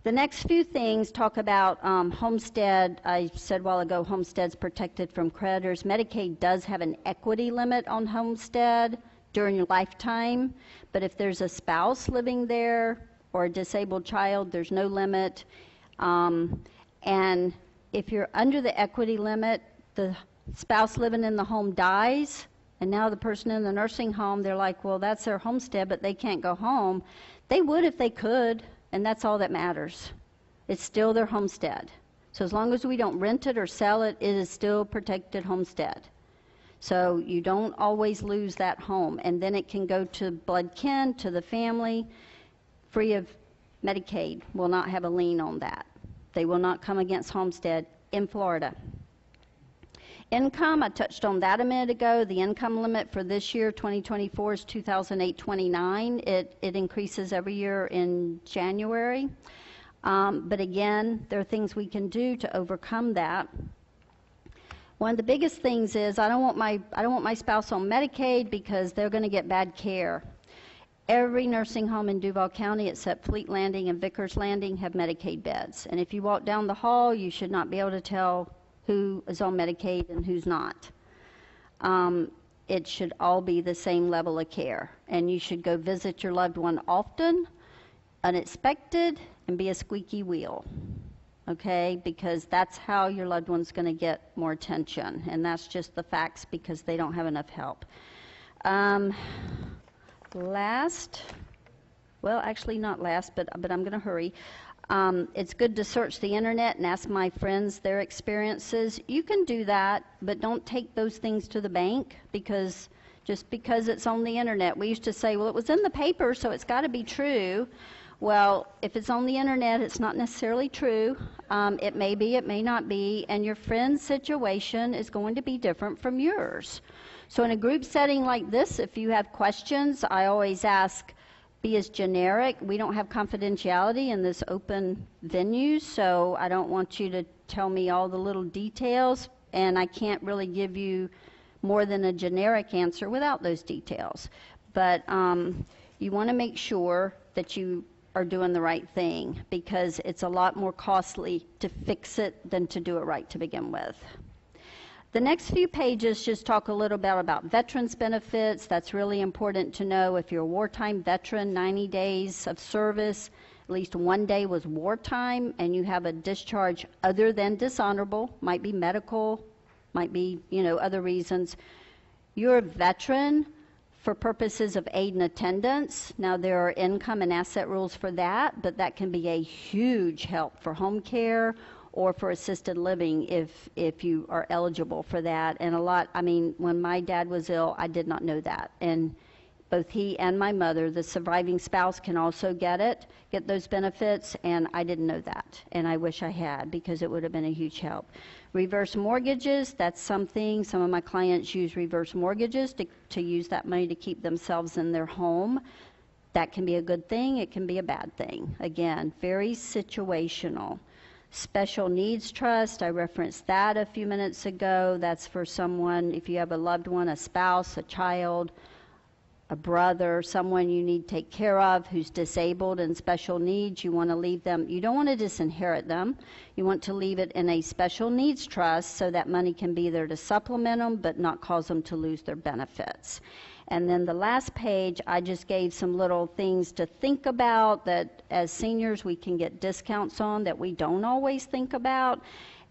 The next few things talk about homestead. I said a while ago, homestead's protected from creditors. Medicaid does have an equity limit on homestead during your lifetime, but if there's a spouse living there or a disabled child, there's no limit. And if you're under the equity limit, the spouse living in the home dies, and now the person in the nursing home, they're like, well, that's their homestead, but they can't go home. They would if they could, and that's all that matters. It's still their homestead. So as long as we don't rent it or sell it, it is still protected homestead. So you don't always lose that home, and then it can go to blood kin, to the family, free of Medicaid. Will not have a lien on that. They will not come against homestead in Florida. Income, I touched on that a minute ago. The income limit for this year, 2024, is $2,829. It increases every year in January. But again, there are things we can do to overcome that. One of the biggest things is I don't want my spouse on Medicaid because they're going to get bad care. Every nursing home in Duval County except Fleet Landing and Vickers Landing have Medicaid beds. And if you walk down the hall, you should not be able to tell who is on Medicaid and who's not. It should all be the same level of care. And you should go visit your loved one often, unexpected, and be a squeaky wheel. Okay? Because that's how your loved one's going to get more attention. And that's just the facts because they don't have enough help. Last, well, actually not last, but I'm going to hurry. It's good to search the internet and ask my friends their experiences. You can do that, but don't take those things to the bank because just because it's on the internet. We used to say, well, it was in the paper, so it's got to be true. Well, if it's on the internet, it's not necessarily true. It may be, it may not be, and your friend's situation is going to be different from yours. So in a group setting like this, if you have questions, I always ask, be as generic. We don't have confidentiality in this open venue, so I don't want you to tell me all the little details, and I can't really give you more than a generic answer without those details. But you want to make sure that you are doing the right thing because it's a lot more costly to fix it than to do it right to begin with. The next few pages just talk a little bit about veterans benefits. That's really important to know. If you're a wartime veteran, 90 days of service, at least one day was wartime, and you have a discharge other than dishonorable, might be medical, might be, other reasons. You're a veteran for purposes of aid and attendance. Now, there are income and asset rules for that, but that can be a huge help for home care or for assisted living if you are eligible for that. And when my dad was ill, I did not know that. And both he and my mother, the surviving spouse, can also get those benefits, and I didn't know that. And I wish I had because it would have been a huge help. Reverse mortgages, that's something. Some of my clients use reverse mortgages to use that money to keep themselves in their home. That can be a good thing. It can be a bad thing. Again, very situational. Special needs trust, I referenced that a few minutes ago. That's for someone, if you have a loved one, a spouse, a child, a brother, someone you need to take care of who's disabled and special needs. You want to leave them, you don't want to disinherit them. You want to leave it in a special needs trust so that money can be there to supplement them but not cause them to lose their benefits. And then the last page, I just gave some little things to think about that as seniors we can get discounts on that we don't always think about.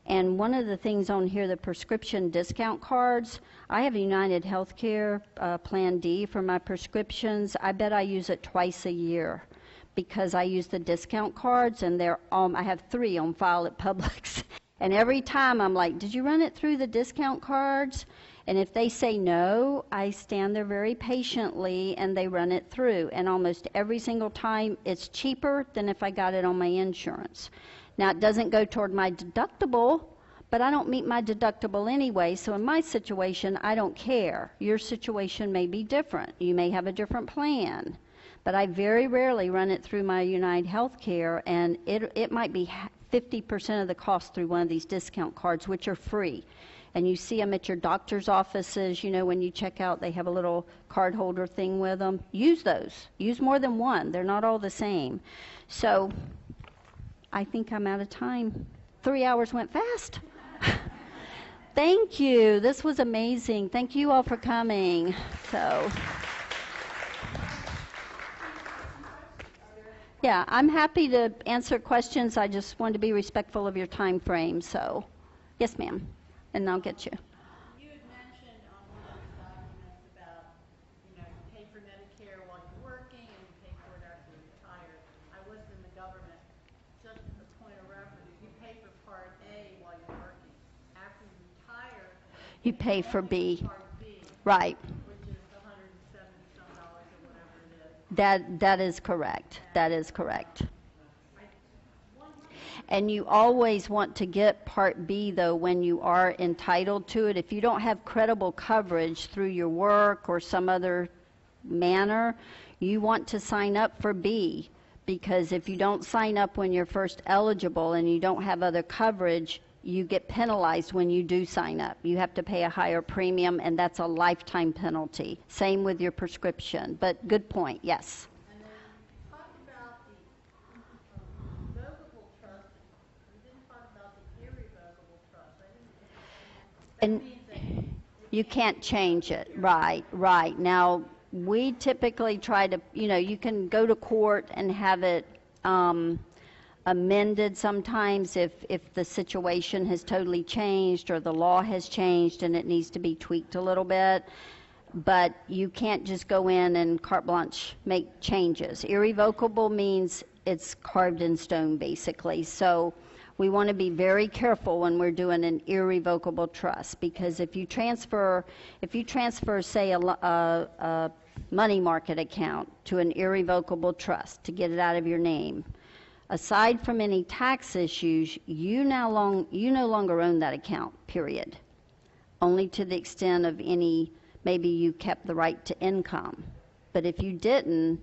And one of the things on here, the prescription discount cards, I have a United Healthcare Plan D for my prescriptions. I bet I use it twice a year because I use the discount cards, and I have 3 on file at Publix. And every time I'm like, did you run it through the discount cards? And if they say no, I stand there very patiently and they run it through. And almost every single time it's cheaper than if I got it on my insurance. Now, it doesn't go toward my deductible, but I don't meet my deductible anyway. So in my situation, I don't care. Your situation may be different. You may have a different plan. But I very rarely run it through my United Healthcare, and it might be 50% of the cost through one of these discount cards, which are free. And you see them at your doctor's offices, when you check out, they have a little card holder thing with them. Use those. Use more than one. They're not all the same. So I think I'm out of time. 3 hours went fast. Thank you. This was amazing. Thank you all for coming. So, yeah, I'm happy to answer questions. I just want to be respectful of your time frame. So, yes, ma'am. And I'll get you. You had mentioned on one of those documents about, you pay for Medicare while you're working and you pay for it after you retire. I was in the government. Just as a point of reference, you pay for Part A while you're working. After you retire, You pay for only B. Part B, Right. which is $170 some or whatever it is. That is correct. That is correct. And you always want to get Part B, though, when you are entitled to it. If you don't have credible coverage through your work or some other manner, you want to sign up for B, because if you don't sign up when you're first eligible and you don't have other coverage, you get penalized when you do sign up. You have to pay a higher premium, and that's a lifetime penalty. Same with your prescription. But good point, yes. And then you talked about the revocable trust. You didn't talk about the irrevocable trust. That And means that you can't change it. Right. Now, we typically try to, you can go to court and have it amended sometimes if the situation has totally changed or the law has changed and it needs to be tweaked a little bit. But you can't just go in and carte blanche make changes. Irrevocable means it's carved in stone, basically. So we want to be very careful when we're doing an irrevocable trust, because if you transfer, say, a money market account to an irrevocable trust to get it out of your name, aside from any tax issues, you no longer own that account, period. Only to the extent of any, maybe you kept the right to income. But if you didn't,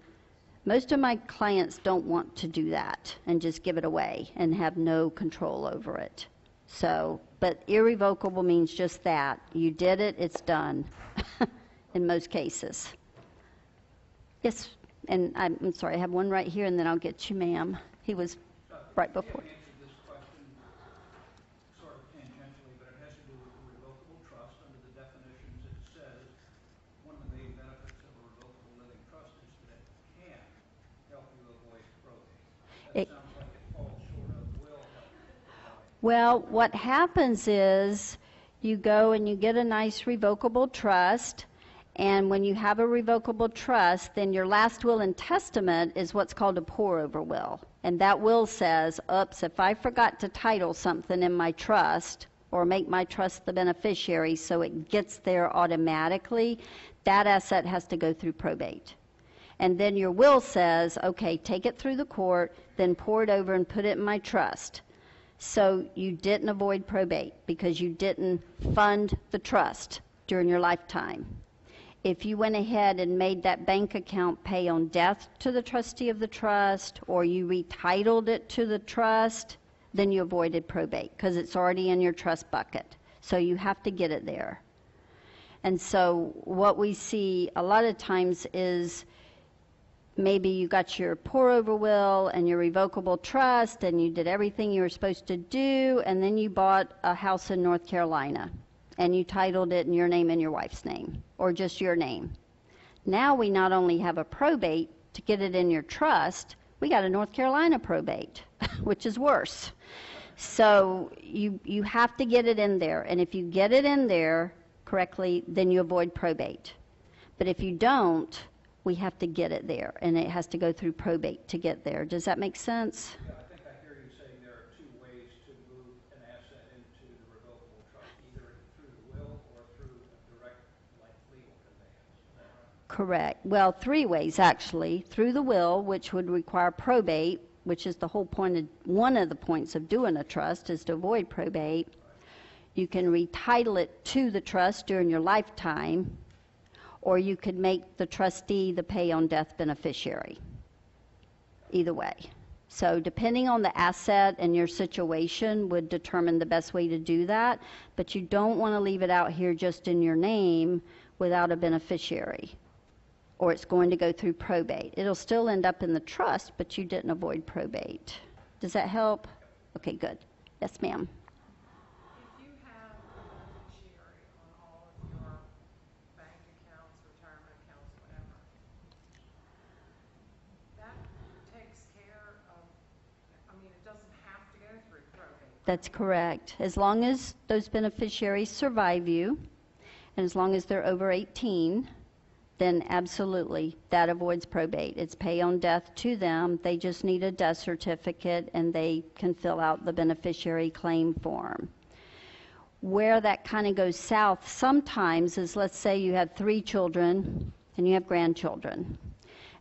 most of my clients don't want to do that and just give it away and have no control over it. So, but irrevocable means just that. You did it, it's done in most cases. Yes, and I'm sorry, I have one right here, and then I'll get you, ma'am. He was right before. You answered this question sort of tangentially, but it has to do with the revocable trust. Under the definitions, it says one of the main benefits of a revocable living trust is that it can help you avoid probate. That sounds like it falls short of will help you avoid. Well, what happens is you go and you get a nice revocable trust, and when you have a revocable trust, then your last will and testament is what's called a pour-over will. And that will says, oops, if I forgot to title something in my trust or make my trust the beneficiary so it gets there automatically, that asset has to go through probate. And then your will says, okay, take it through the court, then pour it over and put it in my trust. So you didn't avoid probate because you didn't fund the trust during your lifetime. If you went ahead and made that bank account pay on death to the trustee of the trust, or you retitled it to the trust, then you avoided probate because it's already in your trust bucket. So you have to get it there. And so what we see a lot of times is maybe you got your pour-over will and your revocable trust and you did everything you were supposed to do, and then you bought a house in North Carolina and you titled it in your name and your wife's name, or just your name. Now we not only have a probate to get it in your trust, we got a North Carolina probate, which is worse. So you have to get it in there, and if you get it in there correctly, then you avoid probate. But if you don't, we have to get it there, and it has to go through probate to get there. Does that make sense? Yeah, I think I hear you saying there are two ways to move an asset into the revocable trust, either through the will or through a direct, like, legal conveyance. Is that right? Correct. Well, 3 ways, actually. Through the will, which would require probate, which is the whole point of, one of the points of doing a trust is to avoid probate. You can retitle it to the trust during your lifetime, or you could make the trustee the pay-on-death beneficiary. Either way. So depending on the asset and your situation would determine the best way to do that, but you don't want to leave it out here just in your name without a beneficiary, or it's going to go through probate. It'll still end up in the trust, but you didn't avoid probate. Does that help? Okay, good. Yes, ma'am. If you have a beneficiary on all of your bank accounts, retirement accounts, whatever, that takes care of, I mean, it doesn't have to go through probate. That's correct. As long as those beneficiaries survive you, and as long as they're over 18, then absolutely, that avoids probate. It's pay on death to them. They just need a death certificate, and they can fill out the beneficiary claim form. Where that kind of goes south sometimes is, let's say you have 3 children and you have grandchildren.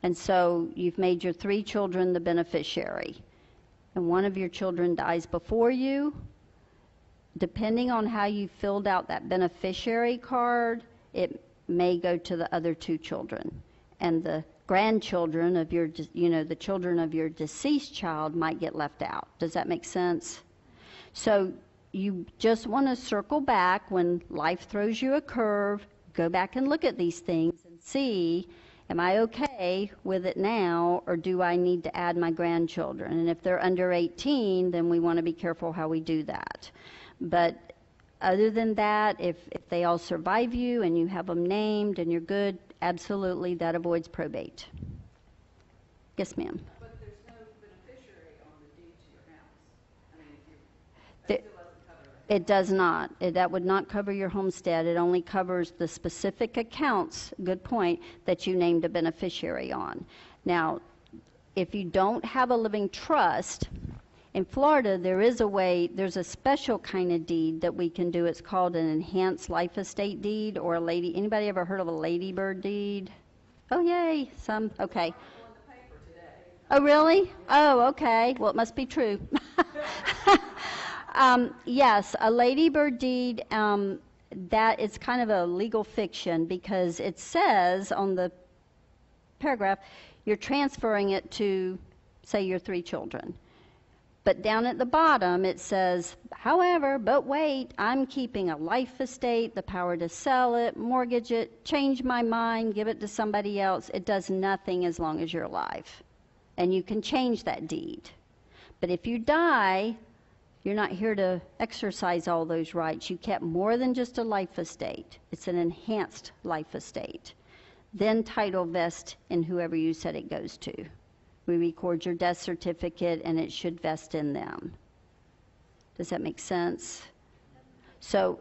And so you've made your 3 children the beneficiary. And one of your children dies before you. Depending on how you filled out that beneficiary card, it may go to the other 2 children. And the grandchildren of your, the children of your deceased child might get left out. Does that make sense? So you just want to circle back when life throws you a curve, go back and look at these things and see, am I okay with it now, or do I need to add my grandchildren? And if they're under 18, then we want to be careful how we do that. But other than that, if they all survive you and you have them named and you're good, absolutely, that avoids probate. Yes, ma'am. But there's no beneficiary on the deed to your house. I mean, if you, The- that still doesn't cover it. It does not. That would not cover your homestead. It only covers the specific accounts, good point, that you named a beneficiary on. Now, if you don't have a living trust, in Florida, there is a way, there's a special kind of deed that we can do. It's called an enhanced life estate deed, or anybody ever heard of a ladybird deed? Oh, yay, some, okay. On the paper today. Oh, really? Oh, okay. Well, it must be true. Yes, a ladybird deed, that is kind of a legal fiction because it says on the paragraph, you're transferring it to, say, your 3 children. But down at the bottom, it says, however, but wait, I'm keeping a life estate, the power to sell it, mortgage it, change my mind, give it to somebody else. It does nothing as long as you're alive. And you can change that deed. But if you die, you're not here to exercise all those rights. You kept more than just a life estate. It's an enhanced life estate. Then title vests in whoever you said it goes to. We record your death certificate, and it should vest in them. Does that make sense? So,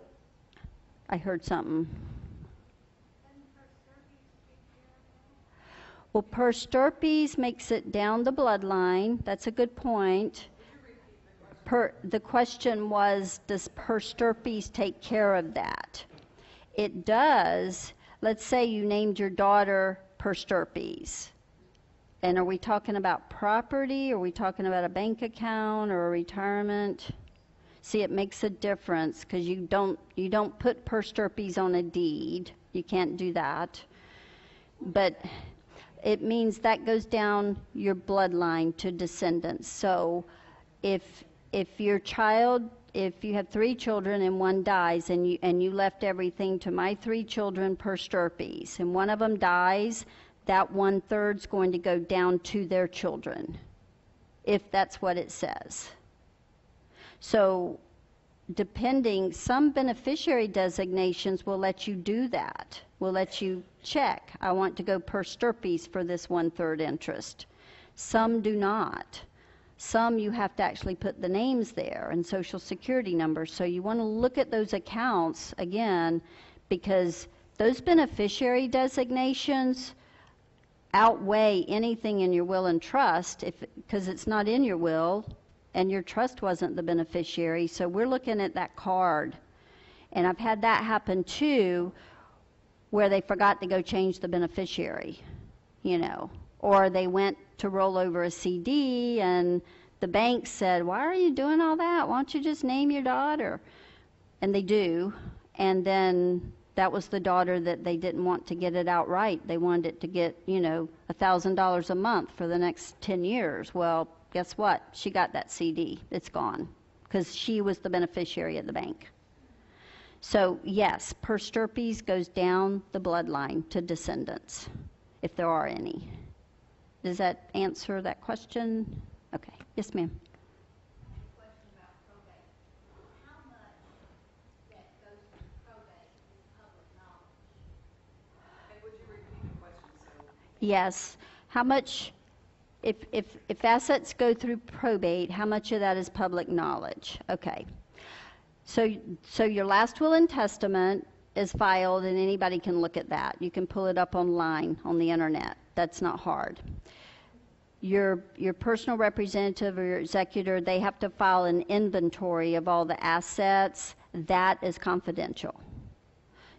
I heard something. Well, per stirpes makes it down the bloodline. That's a good point. The question was, does per stirpes take care of that? It does. Let's say you named your daughter per stirpes. And are we talking about property? Are we talking about a bank account or a retirement? See, it makes a difference because you don't put per stirpes on a deed. You can't do that. But it means that goes down your bloodline to descendants. So if your child, if you have 3 children and one dies and you left everything to my 3 children per stirpes, and one of them dies, that 1/3 is going to go down to their children, if that's what it says. So depending, some beneficiary designations will let you do that. Will let you check, I want to go per stirpes for this 1/3 interest. Some do not. Some you have to actually put the names there and social security numbers. So you want to look at those accounts again, because those beneficiary designations outweigh anything in your will and trust, because it's not in your will and your trust wasn't the beneficiary. So we're looking at that card. And I've had that happen too, where they forgot to go change the beneficiary, or they went to roll over a CD and the bank said, why are you doing all that? Why don't you just name your daughter? And they do. And then that was the daughter that they didn't want to get it outright. They wanted it to get, $1,000 a month for the next 10 years. Well, guess what? She got that CD. It's gone because she was the beneficiary at the bank. So yes, per stirpes goes down the bloodline to descendants, if there are any. Does that answer that question? Okay. Yes, ma'am. Yes. How much, if assets go through probate, how much of that is public knowledge? Okay. So your last will and testament is filed, and anybody can look at that. You can pull it up online on the internet. That's not hard. Your personal representative or your executor, they have to file an inventory of all the assets. That is confidential.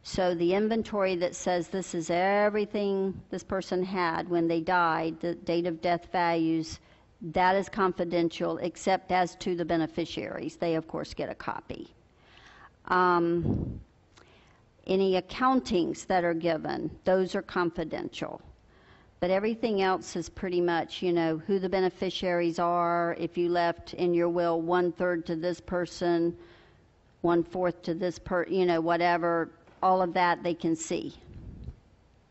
So the inventory that says this is everything this person had when they died, the date of death values, that is confidential, except as to the beneficiaries. They, of course, get a copy. Any accountings that are given, those are confidential. But everything else is pretty much, you know, who the beneficiaries are, if you left in your will 1/3 to this person, 1/4 to this you know, whatever, all of that they can see.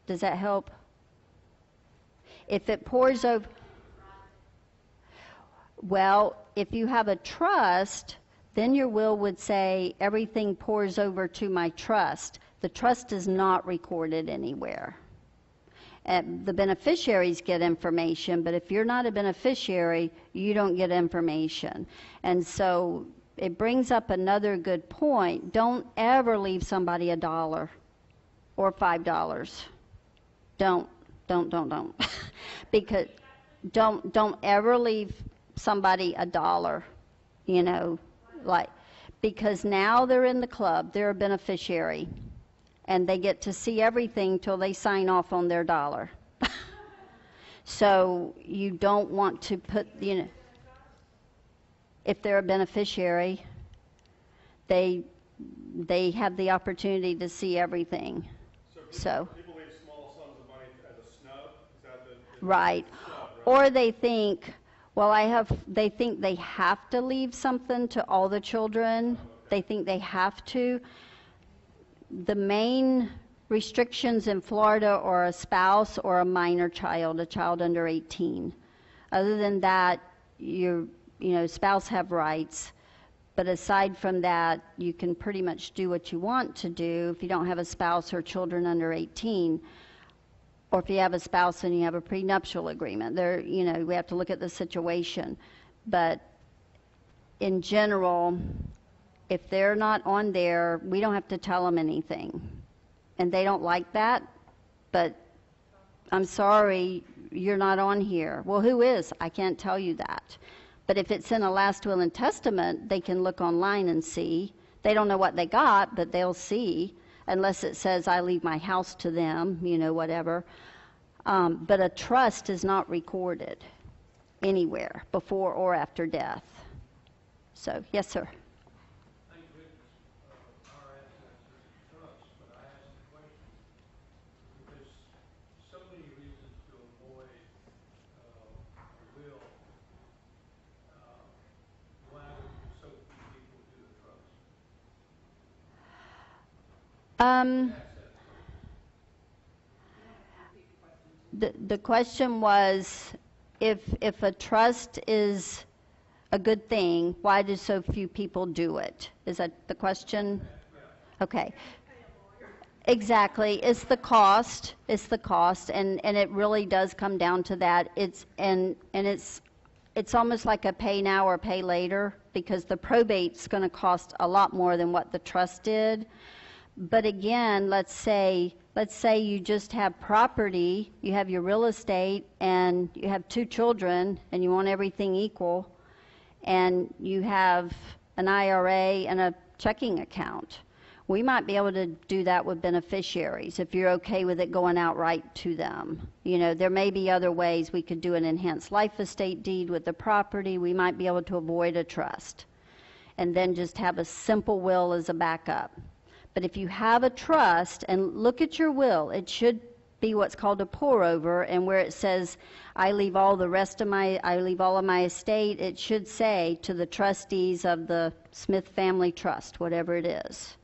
Does that help? If it pours over, well, if you have a trust, then your will would say everything pours over to my trust. The trust is not recorded anywhere. The beneficiaries get information, but if you're not a beneficiary, you don't get information. And so it brings up another good point. Don't ever leave somebody $1 or $5. Don't. Because don't ever leave somebody $1, you know, like, because now they're in the club, they're a beneficiary, and they get to see everything till they sign off on their $1. So you don't want to put, you know, if they're a beneficiary, they have the opportunity to see everything. So People leave small sums of money as a snub? Is that the right. snub, right? Or they think, well, they think they have to leave something to all the children. They think they have to. The main restrictions in Florida are a spouse or a minor child, a child under 18. Other than that, you know, spouse have rights. But aside from that, you can pretty much do what you want to do if you don't have a spouse or children under 18. Or if you have a spouse and you have a prenuptial agreement. There, you know, we have to look at the situation. But in general, if they're not on there, we don't have to tell them anything. And they don't like that, but I'm sorry, you're not on here. Well, who is? I can't tell you that. But if it's in a last will and testament, they can look online and see. They don't know what they got, but they'll see, unless it says I leave my house to them, you know, whatever. But a trust is not recorded anywhere before or after death. So, yes, sir. Thank goodness, our assets is a trust, but I asked the question because so many reasons to avoid a will. Why would so few people do a trust? The question was, if a trust is a good thing, why do so few people do it? Is that the question? Okay. Exactly. It's the cost. It's the cost, and it really does come down to that. It's almost like a pay now or pay later, because the probate's going to cost a lot more than what the trust did. But again, let's say you just have property, you have your real estate, and you have 2 children, and you want everything equal, and you have an IRA and a checking account. We might be able to do that with beneficiaries if you're okay with it going out right to them. You know, there may be other ways we could do an enhanced life estate deed with the property. We might be able to avoid a trust and then just have a simple will as a backup. But if you have a trust, and look at your will, it should be what's called a pour over, and where it says, I leave all of my estate, it should say to the trustees of the Smith Family Trust, whatever it is.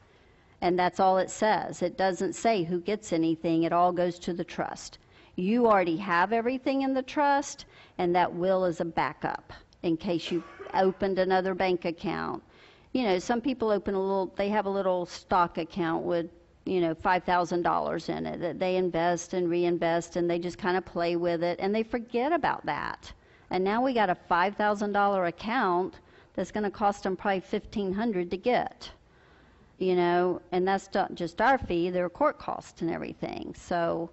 And that's all it says. It doesn't say who gets anything. It all goes to the trust. You already have everything in the trust, and that will is a backup in case you opened another bank account. You know, some people they have a little stock account with $5,000 in it, that they invest and reinvest, and they just kind of play with it, and they forget about that. And now we got a $5,000 account that's going to cost them probably $1,500 to get, and that's not just our fee, their court costs and everything. So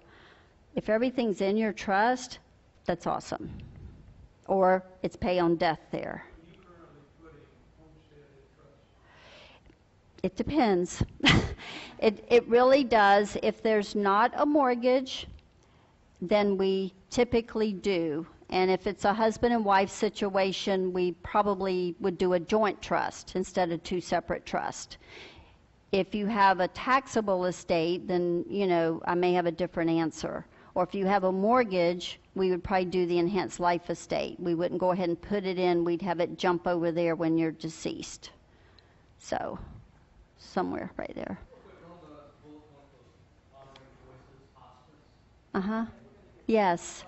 if everything's in your trust, that's awesome. Or it's pay on death there. It depends. It really does. If there's not a mortgage, then we typically do. And if it's a husband and wife situation, we probably would do a joint trust instead of two separate trusts. If you have a taxable estate, then, I may have a different answer. Or if you have a mortgage, we would probably do the enhanced life estate. We wouldn't go ahead and put it in. We'd have it jump over there when you're deceased. So, somewhere right there. Yes.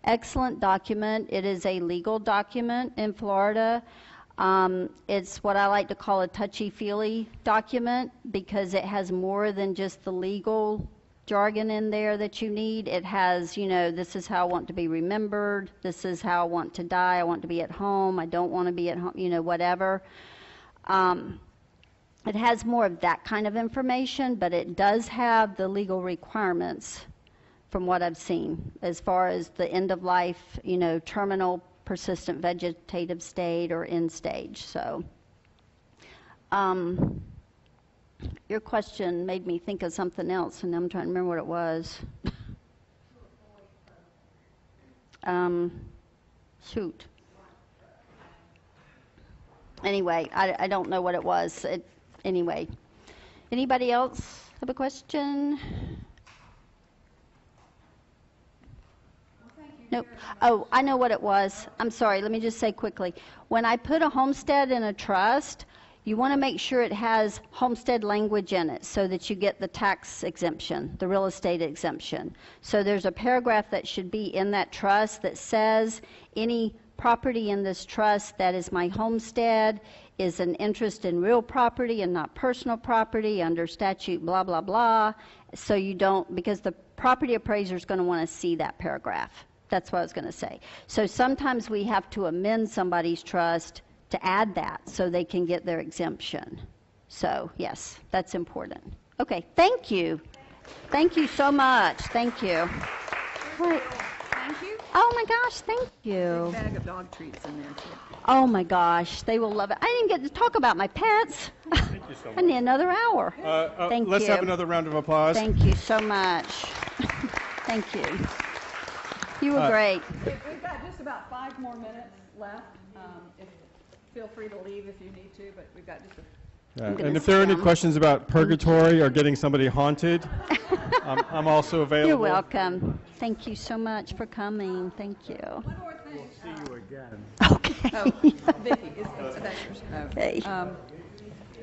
Excellent document. It is a legal document in Florida. It's what I like to call a touchy-feely document because it has more than just the legal jargon in there that you need. It has, this is how I want to be remembered. This is how I want to die. I want to be at home. I don't want to be at home, whatever. It has more of that kind of information, but it does have the legal requirements from what I've seen as far as the end of life, terminal persistent vegetative state or end stage. So your question made me think of something else, and I'm trying to remember what it was. Shoot. Anyway, I don't know what it was. Anyway, anybody else have a question? Nope. Oh, I know what it was. I'm sorry. Let me just say quickly. When I put a homestead in a trust, you want to make sure it has homestead language in it so that you get the tax exemption, the real estate exemption. So there's a paragraph that should be in that trust that says any property in this trust that is my homestead is an interest in real property and not personal property under statute blah, blah, blah. So you don't, because the property appraiser is going to want to see that paragraph. That's what I was going to say. So sometimes we have to amend somebody's trust to add that so they can get their exemption. So, yes, that's important. Okay, thank you. Thank you so much. Thank you. Right. Thank you. Oh my gosh, thank you. Big bag of dog treats in there too. Oh my gosh, they will love it. I didn't get to talk about my pets. Thank you so much. I need another hour. Thank Let's you. have another round of applause. Thank you so much. Thank you. You were great. We've got just about 5 more minutes left. Feel free to leave if you need to, but we've got just a And if there are any questions about purgatory or getting somebody haunted, I'm also available. You're welcome. Thank you so much for coming. Thank you. one more thing. See you again. Okay. Oh, Vicki, that's yours. Okay.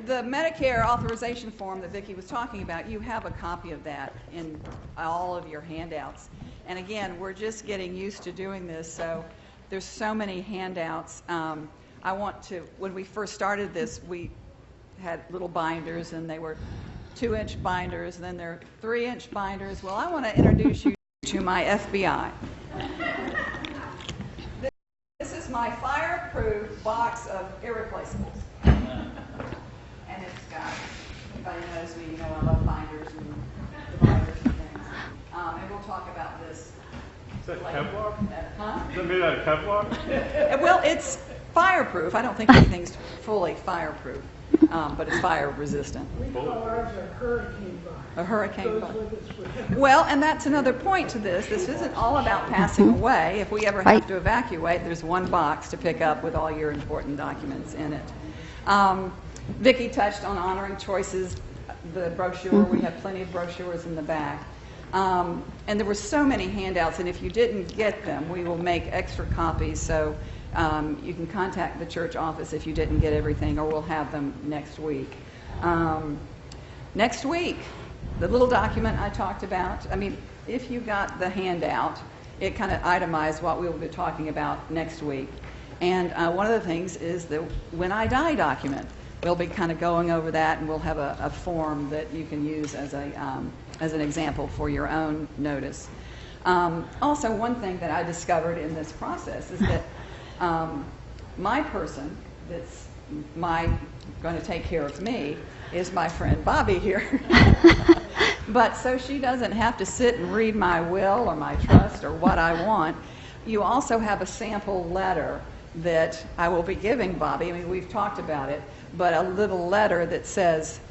The Medicare authorization form that Vicki was talking about, you have a copy of that in all of your handouts. And again, we're just getting used to doing this, so there's so many handouts. I want to, when we first started this, we had little binders, and they were 2-inch binders, and then they're 3-inch binders. Well, I want to introduce you to my FBI. This is my fireproof box of irreplaceables. And it's got, anybody knows me, you know I love binders and dividers and things. And we'll talk about this. Is that later. Kevlar? Huh? Is that made out of Kevlar? Well, it's fireproof. I don't think anything's fully fireproof, but it's fire resistant. We call ours a hurricane box. A hurricane Goes box. with us with Well, and that's another point to this. This isn't all about passing away. If we ever have Right. to evacuate, there's one box to pick up with all your important documents in it. Vicki touched on honoring choices, the brochure. We have plenty of brochures in the back. And there were so many handouts, and if you didn't get them, we will make extra copies. So you can contact the church office if you didn't get everything, or we'll have them next week. Next week, the little document I talked about, I mean, if you got the handout, it kind of itemized what we will be talking about next week. And one of the things is the When I Die document. we'll be kind of going over that, and we'll have a form that you can use as an example for your own notice. Also, one thing that I discovered in this process is that my person that's going to take care of me is my friend Bobby here. But so she doesn't have to sit and read my will or my trust or what I want. You also have a sample letter that I will be giving Bobby. I mean, we've talked about it, but a little letter that says,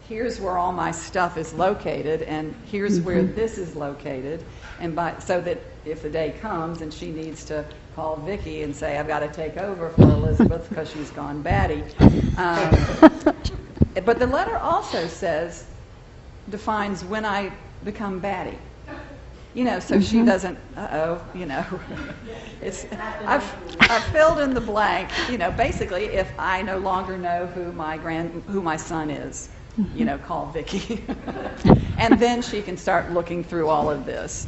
here's where all my stuff is located, and here's where this is located, and so that if the day comes and she needs to call Vicki and say, I've got to take over for Elizabeth because she's gone batty. But the letter also defines when I become batty. You know, so she doesn't, you know. I've filled in the blank, you know, basically if I no longer know who my son is, you know, call Vicki. And then she can start looking through all of this.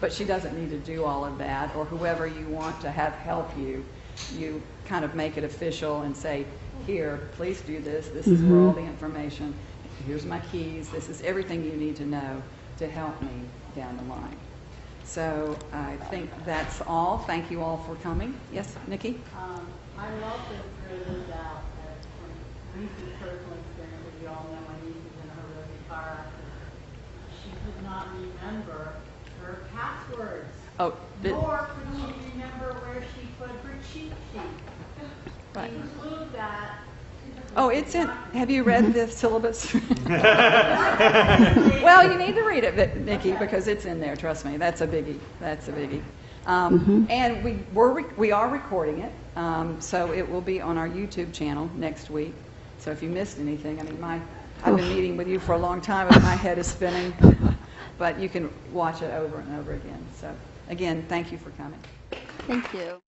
But she doesn't need to do all of that, or whoever you want to have help you kind of make it official and say, here, please do this. This is where all the information, here's my keys, this is everything you need to know to help me down the line. So I think that's all. Thank you all for coming. Yes, Nikki? I'm also thrilled out that from recent personal experience, as you all know, my niece is in a horrific car accident. She could not remember her passwords. Oh, Nor could she remember where she put her cheat sheet. Right. Include that. Oh, it's in. Have you read the syllabus? Well, you need to read it, Nikki, because it's in there. Trust me, that's a biggie. That's a biggie. And we are recording it, so it will be on our YouTube channel next week. So if you missed anything, I mean, I've been meeting with you for a long time, and my head is spinning. But you can watch it over and over again. So again, thank you for coming. Thank you.